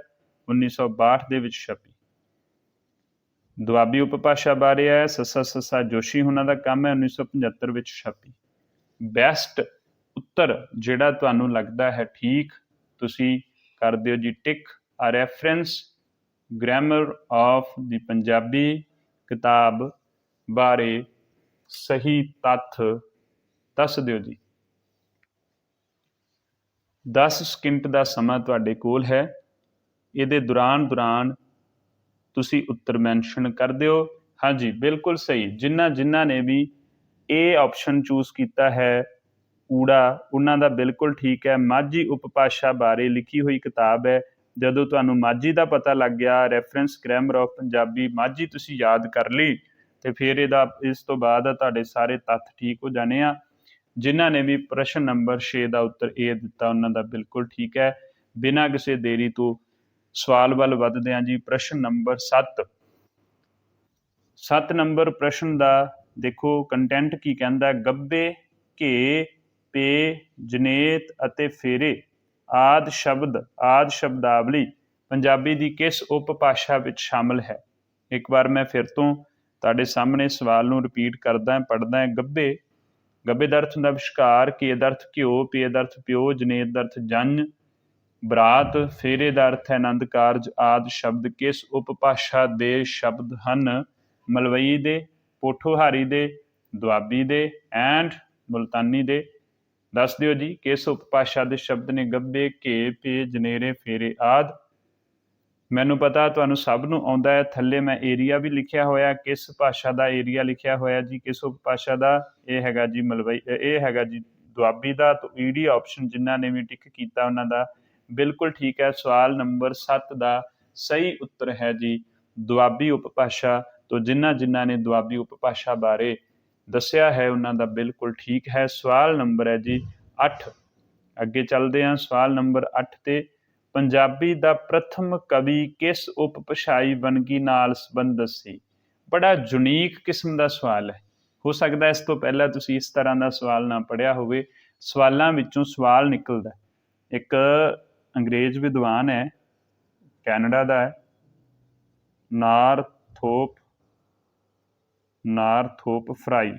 1962 ਦੇ ਵਿੱਚ ਛਪੀ। ਦੁਆਬੀ ਉਪਭਾਸ਼ਾ ਬਾਰੇ ਹੈ, ਸੱਸਾ ਜੋਸ਼ੀ ਉਹਨਾਂ ਦਾ ਕੰਮ ਹੈ, 1975 ਵਿੱਚ ਛਪੀ। ਬੈਸਟ ਉੱਤਰ ਜਿਹੜਾ ਤੁਹਾਨੂੰ ਲੱਗਦਾ ਹੈ ਠੀਕ, ਤੁਸੀਂ ਕਰ ਦਿਓ ਜੀ ਟਿਕ। ਆ ਰੈਫਰੈਂਸ ਗ੍ਰਾਮਰ ਆਫ ਦੀ ਪੰਜਾਬੀ ਕਿਤਾਬ ਬਾਰੇ ਸਹੀ ਤੱਥ ਦੱਸ ਦਿਓ ਜੀ। 10 ਸਕਿੰਟ ਦਾ ਸਮਾਂ ਤੁਹਾਡੇ ਕੋਲ ਹੈ। ਇਹਦੇ ਦੌਰਾਨ ਤੁਸੀਂ ਉੱਤਰ ਮੈਂਸ਼ਨ ਕਰ ਦਿਓ। ਹਾਂਜੀ, ਬਿਲਕੁਲ ਸਹੀ। ਜਿਨ੍ਹਾਂ ਨੇ ਵੀ ਇਹ ਆਪਸ਼ਨ ਚੂਜ਼ ਕੀਤਾ ਹੈ ਊੜਾ, ਉਹਨਾਂ ਦਾ ਬਿਲਕੁਲ ਠੀਕ ਹੈ। ਮਾਝੀ ਉਪਭਾਸ਼ਾ ਬਾਰੇ ਲਿਖੀ ਹੋਈ ਕਿਤਾਬ ਹੈ। ਜਦੋਂ ਤੁਹਾਨੂੰ ਮਾਝੀ ਦਾ ਪਤਾ ਲੱਗ ਗਿਆ, reference grammar of Punjabi Majhi ਤੁਸੀਂ ਯਾਦ ਕਰ ਲਈ, ਤੇ ਫਿਰ ਇਸ ਤੋਂ ਬਾਅਦ ਤੁਹਾਡੇ ਸਾਰੇ ਤੱਥ ਠੀਕ ਹੋ ਜਾਣੇ ਆ। ਜਿਨ੍ਹਾਂ ਨੇ ਵੀ ਪ੍ਰਸ਼ਨ ਨੰਬਰ 6 ਦਾ ਉੱਤਰ ਇਹ ਦਿੱਤਾ, ਉਹਨਾਂ ਦਾ ਬਿਲਕੁਲ ਠੀਕ ਹੈ। ਬਿਨਾਂ ਕਿਸੇ ਦੇਰੀ ਤੋਂ ਸਵਾਲ ਵੱਲ ਵੱਧਦੇ ਹਾਂ ਜੀ। ਪ੍ਰਸ਼ਨ ਨੰਬਰ 7 ਨੰਬਰ ਪ੍ਰਸ਼ਨ ਦਾ ਦੇਖੋ ਕੰਟੈਂਟ ਕੀ ਕਹਿੰਦਾ। ਗੱਭੇ, ਘੇ, ਪੇ, ਜਨੇਤ ਅਤੇ ਫੇਰੇ ਆਦਿ ਸ਼ਬਦਾਵਲੀ ਪੰਜਾਬੀ ਦੀ ਕਿਸ ਉਪਭਾਸ਼ਾ ਵਿੱਚ ਸ਼ਾਮਲ ਹੈ। ਇੱਕ ਵਾਰ ਮੈਂ ਫਿਰ ਤੋਂ ਤੁਹਾਡੇ ਸਾਹਮਣੇ ਸਵਾਲ ਨੂੰ ਰਿਪੀਟ ਕਰਦਾ, ਪੜ੍ਹਦਾ। ਗੱਭੇ ਦਾ ਅਰਥ ਹੁੰਦਾ ਵਿਸ਼ਕਾਰ, ਘੇ ਦਾ ਅਰਥ ਘਿਓ, ਪੇ ਦਾ ਅਰਥ ਪਿਓ, ਜਨੇਤ ਦਾ ਅਰਥ ਜੰਝ, ਬਰਾਤ, ਫੇਰੇ ਦਾ ਅਰਥ ਹੈ ਆਨੰਦ ਕਾਰਜ। ਆਦਿ ਸ਼ਬਦ ਕਿਸ ਉਪਭਾਸ਼ਾ ਦੇ ਸ਼ਬਦ ਹਨ। ਮਲਵਈ ਦੇ, ਪੋਠੋਹਾਰੀ ਦੇ, ਦੁਆਬੀ ਦੇ ਐਂਡ ਮੁਲਤਾਨੀ ਦੇ। ਦੱਸ ਦਿਓ ਜੀ ਕਿਸ ਉਪਭਾਸ਼ਾ ਦੇ ਸ਼ਬਦ ਨੇ ਗੱਭੇ, ਘੇ, ਪੇ, ਜਨੇਰੇ, ਫੇਰੇ ਆਦਿ। ਮੈਨੂੰ ਪਤਾ ਤੁਹਾਨੂੰ ਸਭ ਨੂੰ ਆਉਂਦਾ ਹੈ। ਥੱਲੇ ਮੈਂ ਏਰੀਆ ਵੀ ਲਿਖਿਆ ਹੋਇਆ, ਕਿਸ ਭਾਸ਼ਾ ਦਾ ਏਰੀਆ ਲਿਖਿਆ ਹੋਇਆ ਜੀ, ਕਿਸ ਉਪਭਾਸ਼ਾ ਦਾ। ਇਹ ਹੈਗਾ ਜੀ ਮਲਵਈ, ਇਹ ਹੈਗਾ ਜੀ ਦੁਆਬੀ ਦਾ। ਤਾਂ ਈਡੀ ਆਪਸ਼ਨ ਜਿਨ੍ਹਾਂ ਨੇ ਵੀ ਟਿਕ ਕੀਤਾ ਉਹਨਾਂ ਦਾ ਬਿਲਕੁਲ ਠੀਕ ਹੈ। ਸਵਾਲ ਨੰਬਰ 7 ਦਾ ਸਹੀ ਉੱਤਰ ਹੈ ਜੀ ਦੁਆਬੀ ਉਪਭਾਸ਼ਾ। ਤੋਂ ਜਿਨ੍ਹਾਂ ਨੇ ਦੁਆਬੀ ਉਪਭਾਸ਼ਾ ਬਾਰੇ ਦੱਸਿਆ ਹੈ ਉਹਨਾਂ ਦਾ ਬਿਲਕੁਲ ਠੀਕ ਹੈ। ਸਵਾਲ ਨੰਬਰ ਹੈ ਜੀ 8। ਅੱਗੇ ਚੱਲਦੇ ਹਾਂ ਸਵਾਲ ਨੰਬਰ 8 ਤੇ। ਪੰਜਾਬੀ ਦਾ ਪ੍ਰਥਮ ਕਵੀ ਕਿਸ ਉਪਭਾਸ਼ਾਈ ਵੰਨਗੀ ਨਾਲ ਸੰਬੰਧਿਤ ਸੀ। ਬੜਾ ਯੂਨੀਕ ਕਿਸਮ ਦਾ ਸਵਾਲ ਹੈ। ਹੋ ਸਕਦਾ ਇਸ ਤੋਂ ਪਹਿਲਾਂ ਤੁਸੀਂ ਇਸ ਤਰ੍ਹਾਂ ਦਾ ਸਵਾਲ ਨਾ ਪੜ੍ਹਿਆ ਹੋਵੇ। ਸਵਾਲਾਂ ਵਿੱਚੋਂ ਸਵਾਲ ਨਿਕਲਦਾ। ਇੱਕ ਅੰਗਰੇਜ਼ ਵਿਦਵਾਨ ਹੈ, ਕੈਨੇਡਾ ਦਾ ਹੈ, ਨਾਰਥੋਪ ਫਰਾਈ।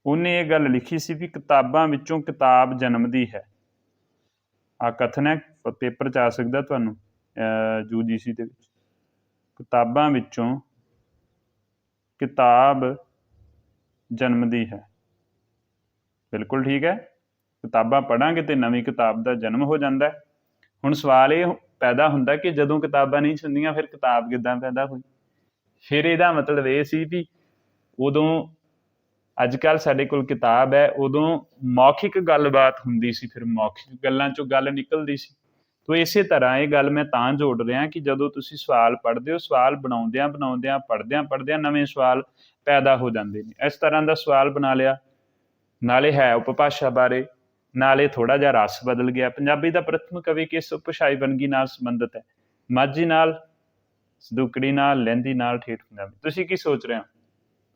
ਉਹਨੇ ਇਹ ਗੱਲ ਲਿਖੀ ਸੀ ਵੀ ਕਿਤਾਬਾਂ ਵਿੱਚੋਂ ਕਿਤਾਬ ਜਨਮਦੀ ਹੈ। ਆ ਕਥਨ ਹੈ, ਪੇਪਰ 'ਚ ਆ ਸਕਦਾ ਤੁਹਾਨੂੰ UGC ਦੇ ਵਿੱਚ। ਕਿਤਾਬਾਂ ਵਿੱਚੋਂ ਕਿਤਾਬ ਜਨਮਦੀ ਹੈ। ਬਿਲਕੁਲ ਠੀਕ ਹੈ। ਕਿਤਾਬਾਂ ਪੜ੍ਹਾਂਗੇ ਤੇ ਨਵੀਂ ਕਿਤਾਬ ਦਾ ਜਨਮ ਹੋ ਜਾਂਦਾ। ਹੁਣ ਸਵਾਲ ਇਹ ਪੈਦਾ ਹੁੰਦਾ ਕਿ ਜਦੋਂ ਕਿਤਾਬਾਂ ਨਹੀਂ ਹੁੰਦੀਆਂ ਫਿਰ ਕਿਤਾਬ ਕਿੱਦਾਂ ਪੈਦਾ ਹੋਈ। ਫਿਰ ਇਹਦਾ ਮਤਲਬ ਇਹ ਸੀ ਵੀ ਉਦੋਂ, ਅੱਜ ਕੱਲ੍ਹ ਸਾਡੇ ਕੋਲ ਕਿਤਾਬ ਹੈ, ਉਦੋਂ ਮੌਖਿਕ ਗੱਲਬਾਤ ਹੁੰਦੀ ਸੀ, ਫਿਰ ਮੌਖਿਕ ਗੱਲਾਂ 'ਚੋਂ ਗੱਲ ਨਿਕਲਦੀ ਸੀ। ਤੋ ਇਸੇ ਤਰ੍ਹਾਂ ਇਹ ਗੱਲ ਮੈਂ ਤਾਂ ਜੋੜ ਰਿਹਾ ਕਿ ਜਦੋਂ ਤੁਸੀਂ ਸਵਾਲ ਪੜ੍ਹਦੇ ਹੋ, ਸਵਾਲ ਬਣਾਉਂਦਿਆਂ ਪੜ੍ਹਦਿਆਂ ਨਵੇਂ ਸਵਾਲ ਪੈਦਾ ਹੋ ਜਾਂਦੇ ਨੇ। ਇਸ ਤਰ੍ਹਾਂ ਦਾ ਸਵਾਲ ਬਣਾ ਲਿਆ, ਨਾਲੇ ਹੈ ਉਪਭਾਸ਼ਾ ਬਾਰੇ, ਨਾਲੇ ਥੋੜ੍ਹਾ ਜਿਹਾ ਰਸ ਬਦਲ ਗਿਆ। ਪੰਜਾਬੀ ਦਾ ਪ੍ਰਥਮ ਕਵੀ ਕਿਸ ਉਪਭਾਸ਼ਾਈ ਵੰਨਗੀ ਨਾਲ ਸੰਬੰਧਿਤ ਹੈ। ਮਾਝੀ ਨਾਲ, ਸਦੂਕੜੀ ਨਾਲ, ਲਹਿੰਦੀ ਨਾਲ, ਠੇਠ ਪੰਜਾਬੀ। ਤੁਸੀਂ ਕੀ ਸੋਚ ਰਹੇ ਹੋ?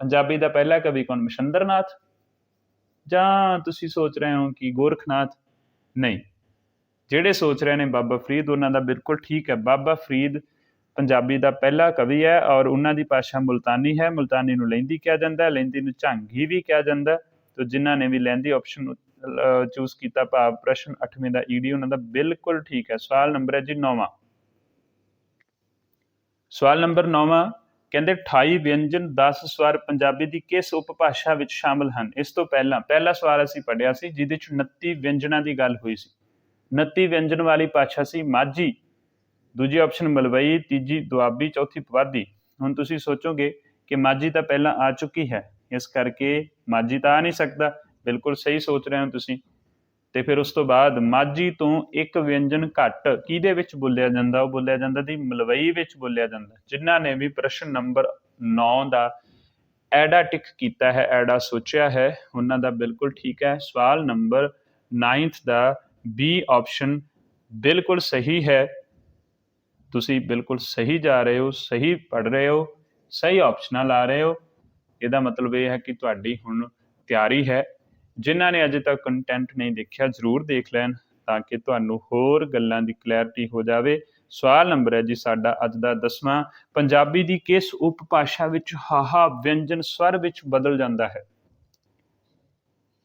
ਪੰਜਾਬੀ ਦਾ ਪਹਿਲਾ ਕਵੀ ਕੌਣ? ਮਛੰਦਰ ਨਾਥ? ਜਾਂ ਤੁਸੀਂ ਸੋਚ ਰਹੇ ਹੋ ਕਿ ਗੋਰਖਨਾਥ? ਨਹੀਂ, ਜਿਹੜੇ ਸੋਚ ਰਹੇ ਨੇ ਬਾਬਾ ਫਰੀਦ ਉਹਨਾਂ ਦਾ ਬਿਲਕੁਲ ਠੀਕ ਹੈ। ਬਾਬਾ ਫਰੀਦ ਪੰਜਾਬੀ ਦਾ ਪਹਿਲਾ ਕਵੀ ਹੈ ਔਰ ਉਹਨਾਂ ਦੀ ਭਾਸ਼ਾ ਮੁਲਤਾਨੀ ਹੈ। ਮੁਲਤਾਨੀ ਨੂੰ ਲਹਿੰਦੀ ਕਿਹਾ ਜਾਂਦਾ ਹੈ, ਲਹਿੰਦੀ ਨੂੰ ਝਾਂਗੀ ਵੀ ਕਿਹਾ ਜਾਂਦਾ। ਤੋ ਜਿਨ੍ਹਾਂ ਨੇ ਵੀ ਲਹਿੰਦੀ ਆਪਸ਼ਨ ਚੂਜ਼ ਕੀਤਾ, ਭਾਵ ਪ੍ਰਸ਼ਨ 8ਵੇਂ ਦਾ ਈਡੀ ਉਹਨਾਂ ਦਾ ਬਿਲਕੁਲ ਠੀਕ ਹੈ। ਸਵਾਲ ਨੰਬਰ ਹੈ ਜੀ 9ਵਾਂ। ਸਵਾਲ ਨੰਬਰ 9ਵਾਂ ਕਹਿੰਦੇ 28 ਵਿਅੰਜਨ 10 ਸਵਰ ਪੰਜਾਬੀ ਦੀ ਕਿਸ ਉਪਭਾਸ਼ਾ ਵਿੱਚ ਸ਼ਾਮਲ ਹਨ? ਇਸ ਤੋਂ ਪਹਿਲਾ ਸਵਾਲ ਅਸੀਂ ਪੜ੍ਹਿਆ ਸੀ ਜਿਹਦੇ 'ਚ 29 ਵਿਅੰਜਨਾਂ ਦੀ ਗੱਲ ਹੋਈ ਸੀ। 29 ਵਿਅੰਜਨ ਵਾਲੀ ਭਾਸ਼ਾ ਸੀ ਮਾਝੀ, ਦੂਜੀ ਆਪਸ਼ਨ ਮਲਵਈ, ਤੀਜੀ ਦੁਆਬੀ, ਚੌਥੀ ਪੁਆਧੀ। ਹੁਣ ਤੁਸੀਂ ਸੋਚੋਗੇ ਕਿ ਮਾਝੀ ਤਾਂ ਪਹਿਲਾਂ ਆ ਚੁੱਕੀ ਹੈ, ਇਸ ਕਰਕੇ ਮਾਝੀ ਤਾਂ ਆ ਨਹੀਂ ਸਕਦਾ। ਬਿਲਕੁਲ ਸਹੀ ਸੋਚ ਰਹੇ ਹੋ ਤੁਸੀਂ। ਤੇ ਫਿਰ ਉਸ ਤੋਂ ਬਾਅਦ ਮਾਝੀ ਤੋਂ ਇੱਕ ਵਿਅੰਜਨ ਘੱਟ ਕਿਹਦੇ ਵਿੱਚ ਬੋਲਿਆ ਜਾਂਦਾ? ਉਹ ਬੋਲਿਆ ਜਾਂਦਾ ਦੀ ਮਲਵਈ ਵਿੱਚ ਬੋਲਿਆ ਜਾਂਦਾ। ਜਿਨ੍ਹਾਂ ਨੇ ਵੀ ਪ੍ਰਸ਼ਨ ਨੰਬਰ 9 ਦਾ ਐਡਾ ਟਿਕ ਕੀਤਾ ਹੈ, ਐਡਾ ਸੋਚਿਆ ਹੈ, ਉਹਨਾਂ ਦਾ ਬਿਲਕੁਲ ਠੀਕ ਹੈ। ਸਵਾਲ ਨੰਬਰ 9th ਦਾ ਬੀ ਆਪਸ਼ਨ ਬਿਲਕੁਲ ਸਹੀ ਹੈ। ਤੁਸੀਂ ਬਿਲਕੁਲ ਸਹੀ ਜਾ ਰਹੇ ਹੋ, ਸਹੀ ਪੜ੍ਹ ਰਹੇ ਹੋ, ਸਹੀ ਆਪਸ਼ਨਾਂ ਲਾ ਰਹੇ ਹੋ। ਇਹਦਾ ਮਤਲਬ ਇਹ ਹੈ ਕਿ ਤੁਹਾਡੀ ਹੁਣ ਤਿਆਰੀ ਹੈ। ਜਿਨ੍ਹਾਂ ਨੇ ਅਜੇ ਤੱਕ ਕੰਟੈਂਟ ਨਹੀਂ ਦੇਖਿਆ ਜ਼ਰੂਰ ਦੇਖ ਲੈਣ ਤਾਂ ਕਿ ਤੁਹਾਨੂੰ ਹੋਰ ਗੱਲਾਂ ਦੀ ਕਲੈਰਿਟੀ ਹੋ ਜਾਵੇ। ਸਵਾਲ ਨੰਬਰ ਹੈ ਜੀ ਸਾਡਾ ਅੱਜ ਦਾ 10ਵਾਂ। ਪੰਜਾਬੀ ਦੀ ਕਿਸ ਉਪਭਾਸ਼ਾ ਵਿੱਚ ਹਾਹਾ ਵਿਅੰਜਨ ਸਵਰ ਵਿੱਚ ਬਦਲ ਜਾਂਦਾ ਹੈ?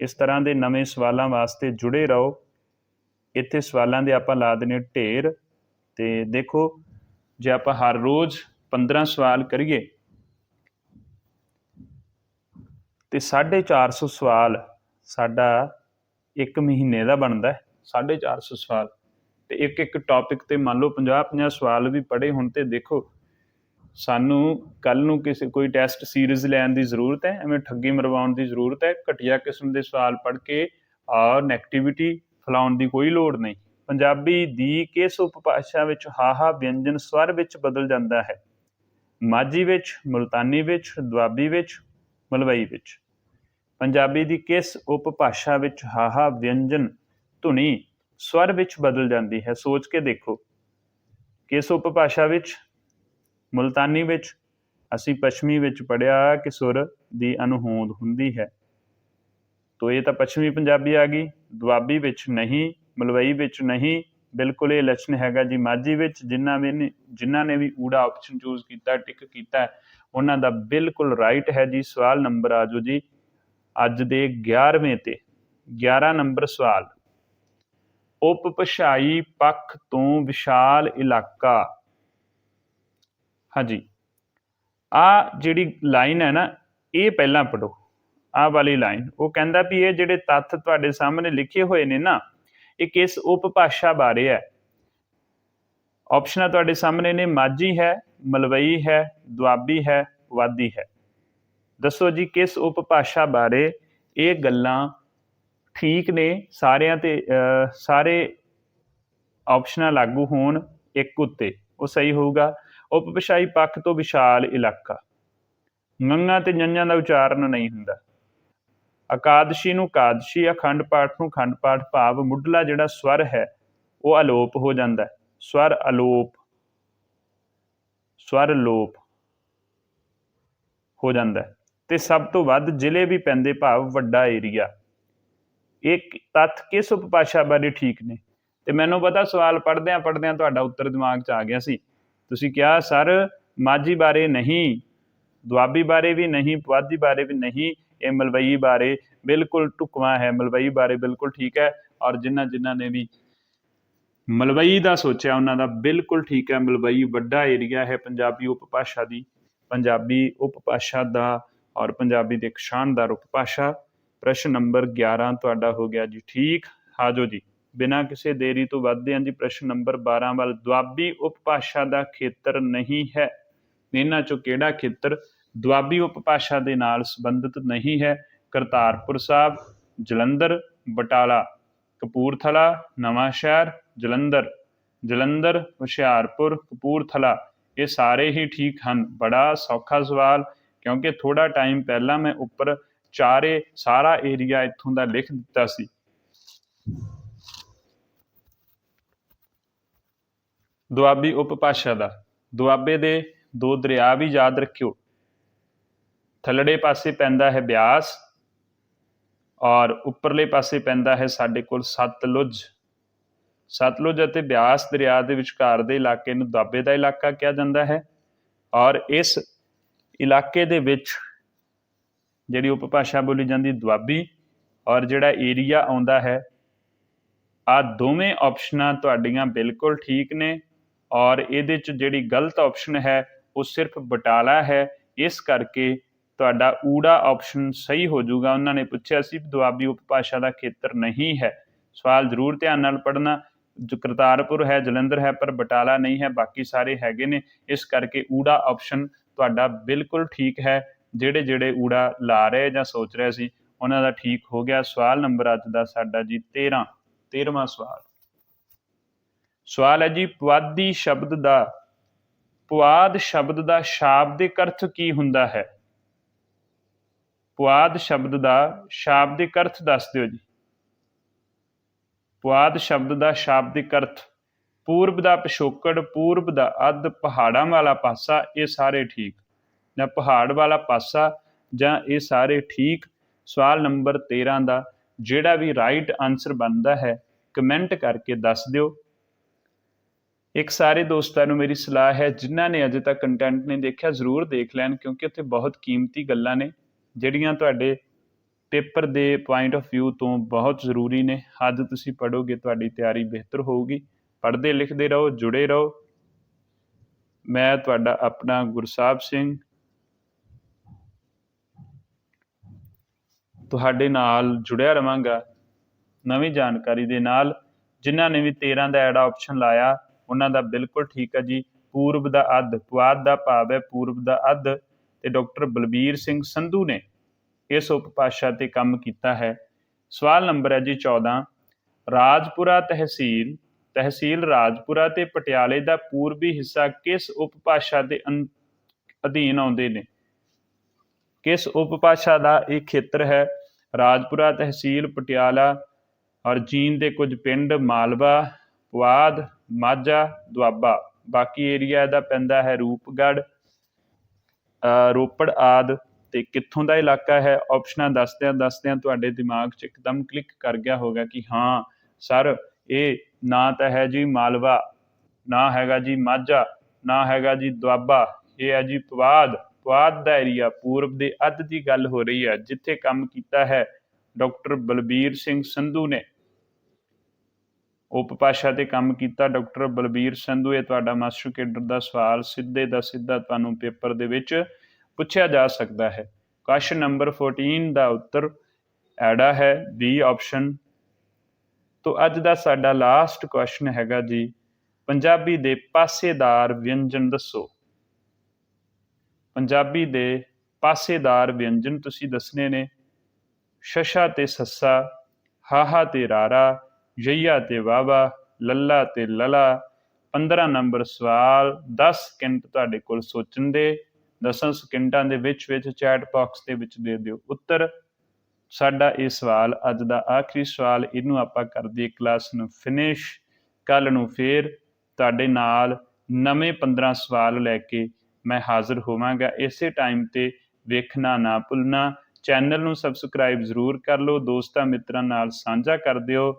ਇਸ ਤਰ੍ਹਾਂ ਦੇ ਨਵੇਂ ਸਵਾਲਾਂ ਵਾਸਤੇ ਜੁੜੇ ਰਹੋ। ਇੱਥੇ ਸਵਾਲਾਂ ਦੇ ਆਪਾਂ ਲਾ ਦੇਣੇ ਢੇਰ। ਤੇ ਦੇਖੋ, ਜੇ ਆਪਾਂ ਹਰ ਰੋਜ਼ 15 ਸਵਾਲ ਕਰੀਏ ਤੇ 450 ਸਵਾਲ ਸਾਡਾ ਇੱਕ ਮਹੀਨੇ ਦਾ ਬਣਦਾ ਹੈ। 450 ਸਵਾਲ ਤੇ ਇੱਕ ਟੌਪਿਕ ਤੇ ਮੰਨ ਲਓ 50 ਸਵਾਲ ਵੀ ਪੜ੍ਹੇ ਹੁਣ ਤੇ ਦੇਖੋ ਸਾਨੂੰ ਕੱਲ ਨੂੰ ਕਿਸੇ ਕੋਈ ਟੈਸਟ ਸੀਰੀਜ਼ ਲੈਣ ਦੀ ਜ਼ਰੂਰਤ ਹੈ? ਐਵੇਂ ਠੱਗੀ ਮਰਵਾਉਣ ਦੀ ਜ਼ਰੂਰਤ ਹੈ? ਘਟੀਆ ਕਿਸਮ ਦੇ ਸਵਾਲ ਪੜ੍ਹ ਕੇ ਔਰ ਨੈਗੇਟਿਵਿਟੀ ਫੈਲਾਉਣ ਦੀ ਕੋਈ ਲੋੜ ਨਹੀਂ। ਪੰਜਾਬੀ ਦੀ ਕਿਸ ਉਪਭਾਸ਼ਾ ਵਿੱਚ ਹਾਹਾ ਵਿਅੰਜਨ ਸਵਰ ਵਿੱਚ ਬਦਲ ਜਾਂਦਾ ਹੈ? ਮਾਝੀ ਵਿੱਚ, ਮੁਲਤਾਨੀ ਵਿੱਚ, ਦੁਆਬੀ ਵਿੱਚ, ਮਲਵਈ ਵਿੱਚ। ਪੰਜਾਬੀ ਦੀ ਕਿਸ ਉਪਭਾਸ਼ਾ ਵਿੱਚ ਹਾਹਾ ਵਿਅੰਜਨ ਧੁਨੀ ਸਵਰ ਵਿੱਚ ਬਦਲ ਜਾਂਦੀ ਹੈ? ਸੋਚ ਕੇ ਦੇਖੋ। ਕਿਸ ਉਪਭਾਸ਼ਾ ਵਿੱਚ? ਮੁਲਤਾਨੀ ਵਿੱਚ। ਅਸੀਂ ਪੱਛਮੀ ਵਿੱਚ ਪੜ੍ਹਿਆ ਕਿ ਸੁਰ ਦੀ ਅਨਹੋਂਦ ਹੁੰਦੀ ਹੈ, ਤੋ ਇਹ ਤਾਂ ਪੱਛਮੀ ਪੰਜਾਬੀ ਆ ਗਈ। ਦੁਆਬੀ ਵਿੱਚ ਨਹੀਂ, ਮਲਵਈ ਵਿੱਚ ਨਹੀਂ, ਬਿਲਕੁਲ ਇਹ ਲੱਛਣ ਹੈਗਾ ਜੀ ਮਾਝੀ ਵਿੱਚ। ਜਿਨ੍ਹਾਂ ਨੇ ਵੀ ਊੜਾ ਆਪਸ਼ਨ ਚੂਜ਼ ਕੀਤਾ, ਟਿਕ ਕੀਤਾ, ਉਹਨਾਂ ਦਾ ਬਿਲਕੁਲ ਰਾਈਟ ਹੈ ਜੀ। ਸਵਾਲ ਨੰਬਰ ਆ ਜਾਓ ਜੀ ਅੱਜ ਦੇ 11ਵੇਂ ਤੇ 11 ਨੰਬਰ ਸਵਾਲ। ਉਪਭਾਸ਼ਾਈ ਪੱਖ ਤੋਂ ਵਿਸ਼ਾਲ ਇਲਾਕਾ। ਹਾਂਜੀ, ਆਹ ਜਿਹੜੀ ਲਾਈਨ ਹੈ ਨਾ, ਇਹ ਪਹਿਲਾਂ ਪੜ੍ਹੋ। ਆਹ ਵਾਲੀ ਲਾਈਨ ਉਹ ਕਹਿੰਦਾ ਵੀ ਇਹ ਜਿਹੜੇ ਤੱਥ ਤੁਹਾਡੇ ਸਾਹਮਣੇ ਲਿਖੇ ਹੋਏ ਨੇ ਨਾ, ਇਹ ਕਿਸ ਉਪਭਾਸ਼ਾ ਬਾਰੇ ਹੈ? ਆਪਸ਼ਨਾਂ ਤੁਹਾਡੇ ਸਾਹਮਣੇ ਨੇ, ਮਾਝੀ ਹੈ, ਮਲਵਈ ਹੈ, ਦੁਆਬੀ ਹੈ, ਪੁਆਧੀ ਹੈ। ਦੱਸੋ ਜੀ ਕਿਸ ਉਪਭਾਸ਼ਾ ਬਾਰੇ ਇਹ ਗੱਲਾਂ ਠੀਕ ਨੇ? ਸਾਰਿਆਂ ਤੇ ਸਾਰੇ ਆਪਸ਼ਨਾਂ ਲਾਗੂ ਹੋਣ ਇੱਕ ਉੱਤੇ, ਉਹ ਸਹੀ ਹੋਊਗਾ। ਉਪਭਾਸ਼ਾਈ ਪੱਖ ਤੋਂ ਵਿਸ਼ਾਲ ਇਲਾਕਾ, ੰਗਾਂ ਤੇ ඤਾਂ ਦਾ ਉਚਾਰਨ ਨਹੀਂ ਹੁੰਦਾ। ਇਕਾਦਸ਼ੀ ਨੂੰ ਕਾਦਸ਼ੀ, ਅਖੰਡ ਪਾਠ ਨੂੰ ਖੰਡ ਪਾਠ, ਭਾਵ ਮੁੱਢਲਾ ਜਿਹੜਾ ਸਵਰ ਹੈ ਉਹ ਅਲੋਪ ਹੋ ਜਾਂਦਾ। ਸਵਰ ਅਲੋਪ ਹੋ ਜਾਂਦਾ ਤੇ ਸਭ ਤੋਂ ਵੱਧ ਜ਼ਿਲ੍ਹੇ ਵੀ ਪੈਂਦੇ, ਭਾਵ ਵੱਡਾ ਏਰੀਆ। ਇਹ ਤੱਥ ਕਿਸ ਉਪਭਾਸ਼ਾ ਬਾਰੇ ਠੀਕ ਨੇ? ਤੇ ਮੈਨੂੰ ਪਤਾ ਸਵਾਲ ਪੜ੍ਹਦਿਆਂ ਤੁਹਾਡਾ ਉੱਤਰ ਦਿਮਾਗ 'ਚ ਆ ਗਿਆ ਸੀ। ਤੁਸੀਂ ਕਿਹਾ ਸਰ ਮਾਝੀ ਬਾਰੇ ਨਹੀਂ, ਦੁਆਬੀ ਬਾਰੇ ਵੀ ਨਹੀਂ, ਪੁਆਧੀ ਬਾਰੇ ਵੀ ਨਹੀਂ, ਇਹ ਮਲਵਈ ਬਾਰੇ ਬਿਲਕੁਲ ਢੁਕਵਾਂ ਹੈ। ਮਲਵਈ ਬਾਰੇ ਬਿਲਕੁਲ ਠੀਕ ਹੈ। ਔਰ ਜਿਨ੍ਹਾਂ ਨੇ ਵੀ ਮਲਵਈ ਦਾ ਸੋਚਿਆ ਉਹਨਾਂ ਦਾ ਬਿਲਕੁਲ ਠੀਕ ਹੈ। ਮਲਵਈ ਵੱਡਾ ਏਰੀਆ ਹੈ ਪੰਜਾਬੀ ਉਪਭਾਸ਼ਾ ਦੀ, ਪੰਜਾਬੀ ਉਪਭਾਸ਼ਾ ਦਾ ਔਰ ਪੰਜਾਬੀ ਦੀ ਇੱਕ ਸ਼ਾਨਦਾਰ ਉਪਭਾਸ਼ਾ। ਪ੍ਰਸ਼ਨ ਨੰਬਰ 11 ਤੁਹਾਡਾ ਹੋ ਗਿਆ ਜੀ ਠੀਕ। ਆ ਜਾਓ ਜੀ ਬਿਨਾਂ ਕਿਸੇ ਦੇਰੀ ਤੋਂ ਵੱਧਦੇ ਹਾਂ ਜੀ ਪ੍ਰਸ਼ਨ ਨੰਬਰ 12 ਵੱਲ। ਦੁਆਬੀ ਉਪਭਾਸ਼ਾ ਦਾ ਖੇਤਰ ਨਹੀਂ ਹੈ। ਇਹਨਾਂ ਚੋਂ ਕਿਹੜਾ ਖੇਤਰ ਦੁਆਬੀ ਉਪਭਾਸ਼ਾ ਦੇ ਨਾਲ ਸੰਬੰਧਿਤ ਨਹੀਂ ਹੈ? ਕਰਤਾਰਪੁਰ ਸਾਹਿਬ, ਜਲੰਧਰ, ਬਟਾਲਾ, ਕਪੂਰਥਲਾ, ਨਵਾਂਸ਼ਹਿਰ, ਜਲੰਧਰ, ਹੁਸ਼ਿਆਰਪੁਰ, ਕਪੂਰਥਲਾ। ਇਹ ਸਾਰੇ ਹੀ ਠੀਕ ਹਨ। ਬੜਾ ਸੌਖਾ ਸਵਾਲ, ਕਿਉਂਕਿ ਥੋੜ੍ਹਾ ਟਾਈਮ ਪਹਿਲਾਂ ਮੈਂ ਉੱਪਰ ਸਾਰਾ ਏਰੀਆ ਇੱਥੋਂ ਦਾ ਲਿਖ ਦਿੱਤਾ ਸੀ। ਦੁਆਬੀ ਉਪਭਾਸ਼ਾ ਦਾ, ਦੁਆਬੇ ਦੇ 2 ਦਰਿਆ ਵੀ ਯਾਦ ਰੱਖਿਓ। ਥੱਲੜੇ ਪਾਸੇ ਪੈਂਦਾ ਹੈ ਬਿਆਸ ਔਰ ਉੱਪਰਲੇ ਪਾਸੇ ਪੈਂਦਾ ਹੈ ਸਾਡੇ ਕੋਲ ਸਤਲੁਜ। ਸਤਲੁਜ ਅਤੇ ਬਿਆਸ ਦਰਿਆ ਦੇ ਵਿਚਕਾਰ ਦੇ ਇਲਾਕੇ ਨੂੰ ਦੁਆਬੇ ਦਾ ਇਲਾਕਾ ਕਿਹਾ ਜਾਂਦਾ ਹੈ। ਔਰ ਇਸ ਇਲਾਕੇ ਦੇ ਵਿੱਚ ਜਿਹੜੀ ਉਪਭਾਸ਼ਾ ਬੋਲੀ ਜਾਂਦੀ ਦੁਆਬੀ, ਔਰ ਜਿਹੜਾ ਏਰੀਆ ਆਉਂਦਾ ਹੈ, ਆ ਦੋਵੇਂ ਆਪਸ਼ਨਾਂ ਤੁਹਾਡੀਆਂ ਬਿਲਕੁਲ ਠੀਕ ਨੇ। ਔਰ ਇਹਦੇ 'ਚ ਜਿਹੜੀ ਗਲਤ ਆਪਸ਼ਨ ਹੈ ਉਹ ਸਿਰਫ ਬਟਾਲਾ ਹੈ, ਇਸ ਕਰਕੇ ਤੁਹਾਡਾ ਊੜਾ ਆਪਸ਼ਨ ਸਹੀ ਹੋ ਜਾਊਗਾ। ਉਹਨਾਂ ਨੇ ਪੁੱਛਿਆ ਸੀ ਦੁਆਬੀ ਉਪਭਾਸ਼ਾ ਦਾ ਖੇਤਰ ਨਹੀਂ ਹੈ। ਸਵਾਲ ਜ਼ਰੂਰ ਧਿਆਨ ਨਾਲ ਪੜ੍ਹਨਾ। ਕਰਤਾਰਪੁਰ ਹੈ, ਜਲੰਧਰ ਹੈ, ਪਰ ਬਟਾਲਾ ਨਹੀਂ ਹੈ, ਬਾਕੀ ਸਾਰੇ ਹੈਗੇ ਨੇ। ਇਸ ਕਰਕੇ ਊੜਾ ਆਪਸ਼ਨ ਤੁਹਾਡਾ ਬਿਲਕੁਲ ਠੀਕ ਹੈ। ਜਿਹੜੇ ਊੜਾ ਲਾ ਰਹੇ ਜਾਂ ਸੋਚ ਰਹੇ ਸੀ ਉਹਨਾਂ ਦਾ ਠੀਕ ਹੋ ਗਿਆ। ਸਵਾਲ ਨੰਬਰ ਅੱਜ ਦਾ ਸਾਡਾ ਜੀ 13ਵਾਂ ਸਵਾਲ ਹੈ ਜੀ, ਪੁਆਧੀ ਸ਼ਬਦ ਦਾ ਪੁਆਧ ਸ਼ਬਦ ਦਾ ਸ਼ਾਬਦਿਕ ਅਰਥ ਕੀ ਹੁੰਦਾ ਹੈ? ਪੁਆਧ ਸ਼ਬਦ ਦਾ ਸ਼ਾਬਦਿਕ ਅਰਥ ਦੱਸ ਦਿਓ ਜੀ। ਪੁਆਧ ਸ਼ਬਦ ਦਾ ਸ਼ਾਬਦਿਕ ਅਰਥ ਪੂਰਬ ਦਾ ਪਿਛੋਕੜ, ਪੂਰਬ ਦਾ ਅੱਧ, ਪਹਾੜਾਂ ਵਾਲਾ ਪਾਸਾ, ਇਹ ਸਾਰੇ ਠੀਕ, ਜਾਂ ਪਹਾੜ ਵਾਲਾ ਪਾਸਾ, ਜਾਂ ਇਹ ਸਾਰੇ ਠੀਕ। ਸਵਾਲ ਨੰਬਰ 13 ਦਾ ਜਿਹੜਾ ਵੀ ਰਾਈਟ ਆਨਸਰ ਬਣਦਾ ਹੈ ਕਮੈਂਟ ਕਰਕੇ ਦੱਸ ਦਿਓ। ਇੱਕ ਸਾਰੇ ਦੋਸਤਾਂ ਨੂੰ ਮੇਰੀ ਸਲਾਹ ਹੈ, ਜਿਨ੍ਹਾਂ ਨੇ ਅਜੇ ਤੱਕ ਕੰਟੈਂਟ ਨਹੀਂ ਦੇਖਿਆ ਜ਼ਰੂਰ ਦੇਖ ਲੈਣ, ਕਿਉਂਕਿ ਉੱਥੇ ਬਹੁਤ ਕੀਮਤੀ ਗੱਲਾਂ ਨੇ ਜਿਹੜੀਆਂ ਤੁਹਾਡੇ ਪੇਪਰ ਦੇ ਪੁਆਇੰਟ ਆਫ ਵਿਊ ਤੋਂ ਬਹੁਤ ਜ਼ਰੂਰੀ ਨੇ। ਅੱਜ ਤੁਸੀਂ ਪੜ੍ਹੋਗੇ ਤੁਹਾਡੀ ਤਿਆਰੀ ਬਿਹਤਰ ਹੋਊਗੀ। ਪੜ੍ਹਦੇ ਲਿਖਦੇ ਰਹੋ, ਜੁੜੇ ਰਹੋ। ਮੈਂ ਤੁਹਾਡਾ ਆਪਣਾ ਗੁਰਸਾਹਿਬ ਸਿੰਘ ਤੁਹਾਡੇ ਨਾਲ ਜੁੜਿਆ ਰਵਾਂਗਾ ਨਵੀਂ ਜਾਣਕਾਰੀ ਦੇ ਨਾਲ। ਜਿਨ੍ਹਾਂ ਨੇ ਵੀ 13 ਦਾ ਐਡ ਆਪਸ਼ਨ ਲਾਇਆ ਉਹਨਾਂ ਦਾ ਬਿਲਕੁਲ ਠੀਕ ਹੈ ਜੀ। ਪੂਰਬ ਦਾ ਅੱਧ, ਪੁਆਧ ਦਾ ਭਾਵ ਹੈ ਪੂਰਬ ਦਾ ਅੱਧ, ਤੇ ਡਾਕਟਰ ਬਲਬੀਰ ਸਿੰਘ ਸੰਧੂ ਨੇ ਇਸ ਉਪਭਾਸ਼ਾ ਤੇ ਕੰਮ ਕੀਤਾ ਹੈ। ਸਵਾਲ ਨੰਬਰ ਹੈ ਜੀ 14, ਰਾਜਪੁਰਾ ਤਹਿਸੀਲ ਰਾਜਪੁਰਾ ਤੇ ਪਟਿਆਲੇ ਦਾ ਪੂਰਬੀ ਹਿੱਸਾ ਕਿਸ ਉਪਭਾਸ਼ਾ ਦੇ ਅਧੀਨ ਆਉਂਦੇ ਨੇ? ਕਿਸ ਉਪਭਾਸ਼ਾ ਦਾ ਇਹ ਖੇਤਰ ਹੈ? ਰਾਜਪੁਰਾ ਤਹਿਸੀਲ, ਪਟਿਆਲਾ, ਔਰ ਜੀਂਦ ਦੇ ਕੁਝ ਪਿੰਡ, ਮਾਲਵਾ, ਪੁਆਧ, ਮਾਝਾ, ਦੁਆਬਾ। ਬਾਕੀ ਏਰੀਆ ਇਹਦਾ ਪੈਂਦਾ ਹੈ ਰੂਪਗੜ੍ਹ, ਰੋਪੜ ਆਦਿ। ਤੇ ਕਿੱਥੋਂ ਦਾ ਇਲਾਕਾ ਹੈ? ਆਪਸ਼ਨਾਂ ਦੱਸਦਿਆਂ ਤੁਹਾਡੇ ਦਿਮਾਗ 'ਚ ਇੱਕਦਮ ਕਲਿੱਕ ਕਰ ਗਿਆ ਹੋਗਾ ਕਿ ਹਾਂ ਸਰ, ਇਹ ਨਾ ਤਾਂ ਹੈ ਜੀ ਮਾਲਵਾ, ਨਾ ਹੈਗਾ ਜੀ ਮਾਝਾ, ਨਾ ਹੈਗਾ ਜੀ ਦੁਆਬਾ, ਇਹ ਹੈ ਜੀ ਪੁਆਧ। ਪੁਆਧ ਦਾ ਏਰੀਆ, ਪੂਰਬ ਦੇ ਅੱਧ ਦੀ ਗੱਲ ਹੋ ਰਹੀ ਹੈ, ਜਿੱਥੇ ਕੰਮ ਕੀਤਾ ਹੈ ਡਾਕਟਰ ਬਲਬੀਰ ਸਿੰਘ ਸੰਧੂ ਨੇ। ਉਪਭਾਸ਼ਾ ਤੇ ਕੰਮ ਕੀਤਾ ਡਾਕਟਰ ਬਲਬੀਰ ਸੰਧੂ। ਇਹ ਤੁਹਾਡਾ ਮਾਸਟਰ ਕੇਡਰ ਦਾ ਸਵਾਲ ਸਿੱਧੇ ਦਾ ਸਿੱਧਾ ਤੁਹਾਨੂੰ ਪੇਪਰ ਦੇ ਵਿੱਚ ਪੁੱਛਿਆ ਜਾ ਸਕਦਾ ਹੈ। ਕੁਐਸਚਨ ਨੰਬਰ 14 ਦਾ ਉੱਤਰ ਐੜਾ ਹੈ, ਬੀ ਆਪਸ਼ਨ। ਤੋਂ ਅੱਜ ਦਾ ਸਾਡਾ ਲਾਸਟ ਕੁਐਸਚਨ ਹੈਗਾ ਜੀ, ਪੰਜਾਬੀ ਦੇ ਪਾਸੇਦਾਰ ਵਿਅੰਜਨ ਦੱਸੋ। ਪੰਜਾਬੀ ਦੇ ਪਾਸੇਦਾਰ ਵਿਅੰਜਨ ਤੁਸੀਂ ਦੱਸਣੇ ਨੇ। ਸ਼ਸ਼ਾ ਤੇ ਸੱਸਾ, ਹਾਹਾ ਤੇ ਰਾਰਾ, ਯਈਆ ਤੇ ਵਾਵਾ, ਲੱਲਾ ਤੇ ਲਲਾ। 15 ਨੰਬਰ ਸਵਾਲ, 10 ਸਕਿੰਟ ਤੁਹਾਡੇ ਕੋਲ ਸੋਚਣ ਦੇ। 10 ਸਕਿੰਟਾਂ ਦੇ ਵਿੱਚ ਚੈਟ ਬਾਕਸ ਦੇ ਵਿੱਚ ਦੇ ਦਿਓ ਉੱਤਰ। ਸਾਡਾ ਇਹ ਸਵਾਲ ਅੱਜ ਦਾ ਆਖਰੀ ਸਵਾਲ, ਇਹਨੂੰ ਆਪਾਂ ਕਰ ਦਈਏ ਕਲਾਸ ਨੂੰ ਫਿਨਿਸ਼। ਕੱਲ੍ਹ ਨੂੰ ਫੇਰ ਤੁਹਾਡੇ ਨਾਲ ਨਵੇਂ 15 ਸਵਾਲ ਲੈ ਕੇ ਮੈਂ ਹਾਜ਼ਰ ਹੋਵਾਂਗਾ। ਇਸੇ ਟਾਈਮ 'ਤੇ ਵੇਖਣਾ ਨਾ ਭੁੱਲਣਾ। ਚੈਨਲ ਨੂੰ ਸਬਸਕ੍ਰਾਈਬ ਜ਼ਰੂਰ ਕਰ ਲਓ, ਦੋਸਤਾਂ ਮਿੱਤਰਾਂ ਨਾਲ ਸਾਂਝਾ ਕਰ ਦਿਓ,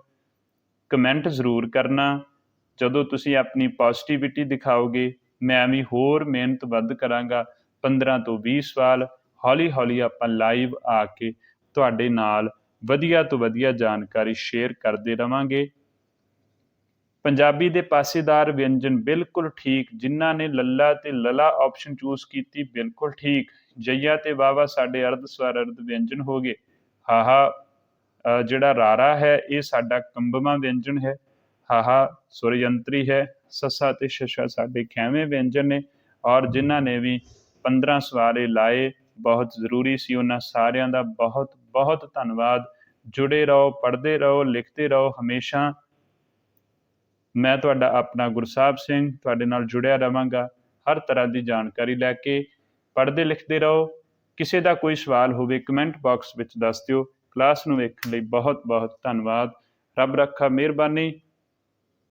ਕਮੈਂਟ ਜ਼ਰੂਰ ਕਰਨਾ। ਜਦੋਂ ਤੁਸੀਂ ਆਪਣੀ ਪੋਜ਼ੀਟਿਵਿਟੀ ਦਿਖਾਓਗੇ ਮੈਂ ਵੀ ਹੋਰ ਮਿਹਨਤ ਵੱਧ ਕਰਾਂਗਾ। 15 ਤੋਂ 20 ਸਵਾਲ ਹੌਲੀ ਹੌਲੀ ਆਪਾਂ ਲਾਈਵ ਆ ਕੇ ਤੁਹਾਡੇ ਨਾਲ ਵਧੀਆ ਤੋਂ ਵਧੀਆ ਜਾਣਕਾਰੀ ਸ਼ੇਅਰ ਕਰਦੇ ਰਵਾਂਗੇ। ਪੰਜਾਬੀ ਦੇ ਪਾਸੇਦਾਰ ਵਿਅੰਜਨ ਬਿਲਕੁਲ ਠੀਕ। ਜਿਨ੍ਹਾਂ ਨੇ ਲੱਲਾ ਤੇ ਲਲਾ ਆਪਸ਼ਨ ਚੂਜ਼ ਕੀਤੀ ਬਿਲਕੁਲ ਠੀਕ। ਜਈਆ ਤੇ ਵਾਵਾ ਸਾਡੇ ਅਰਧ ਸਵਰ ਅਰਧ ਵਿਅੰਜਨ ਹੋ ਗਏ। ਹਾਹਾ ਜਿਹੜਾ ਰਾਰਾ ਹੈ ਇਹ ਸਾਡਾ ਕੰਬਵਾਂ ਵਿਅੰਜਨ ਹੈ। ਹਾਹਾ ਸੁਰਯੰਤਰੀ ਹੈ। ਸੱਸਾ ਤੇ ਸ਼ਸ਼ਾ ਸਾਡੇ ਖੈਵੇਂ ਵਿਅੰਜਨ ਨੇ। ਔਰ ਜਿਨ੍ਹਾਂ ਨੇ ਵੀ 15 ਸਵਾਲ ਲਾਏ ਬਹੁਤ ਜ਼ਰੂਰੀ ਸੀ, ਉਹਨਾਂ ਸਾਰਿਆਂ ਦਾ ਬਹੁਤ ਬਹੁਤ ਧੰਨਵਾਦ। ਜੁੜੇ ਰਹੋ, ਪੜ੍ਹਦੇ ਰਹੋ, ਲਿਖਦੇ ਰਹੋ ਹਮੇਸ਼ਾ। ਮੈਂ ਤੁਹਾਡਾ ਆਪਣਾ ਗੁਰਸਾਹਿਬ ਸਿੰਘ ਤੁਹਾਡੇ ਨਾਲ ਜੁੜਿਆ ਰਵਾਂਗਾ ਹਰ ਤਰ੍ਹਾਂ ਦੀ ਜਾਣਕਾਰੀ ਲੈ ਕੇ। ਪੜ੍ਹਦੇ ਲਿਖਦੇ ਰਹੋ। ਕਿਸੇ ਦਾ ਕੋਈ ਸਵਾਲ ਹੋਵੇ ਕਮੈਂਟ ਬਾਕਸ ਵਿੱਚ ਦੱਸ ਦਿਓ। ਕਲਾਸ ਨੂੰ ਵੇਖਣ ਲਈ ਬਹੁਤ ਬਹੁਤ ਧੰਨਵਾਦ। ਰੱਬ ਰੱਖਾ, ਮਿਹਰਬਾਨੀ।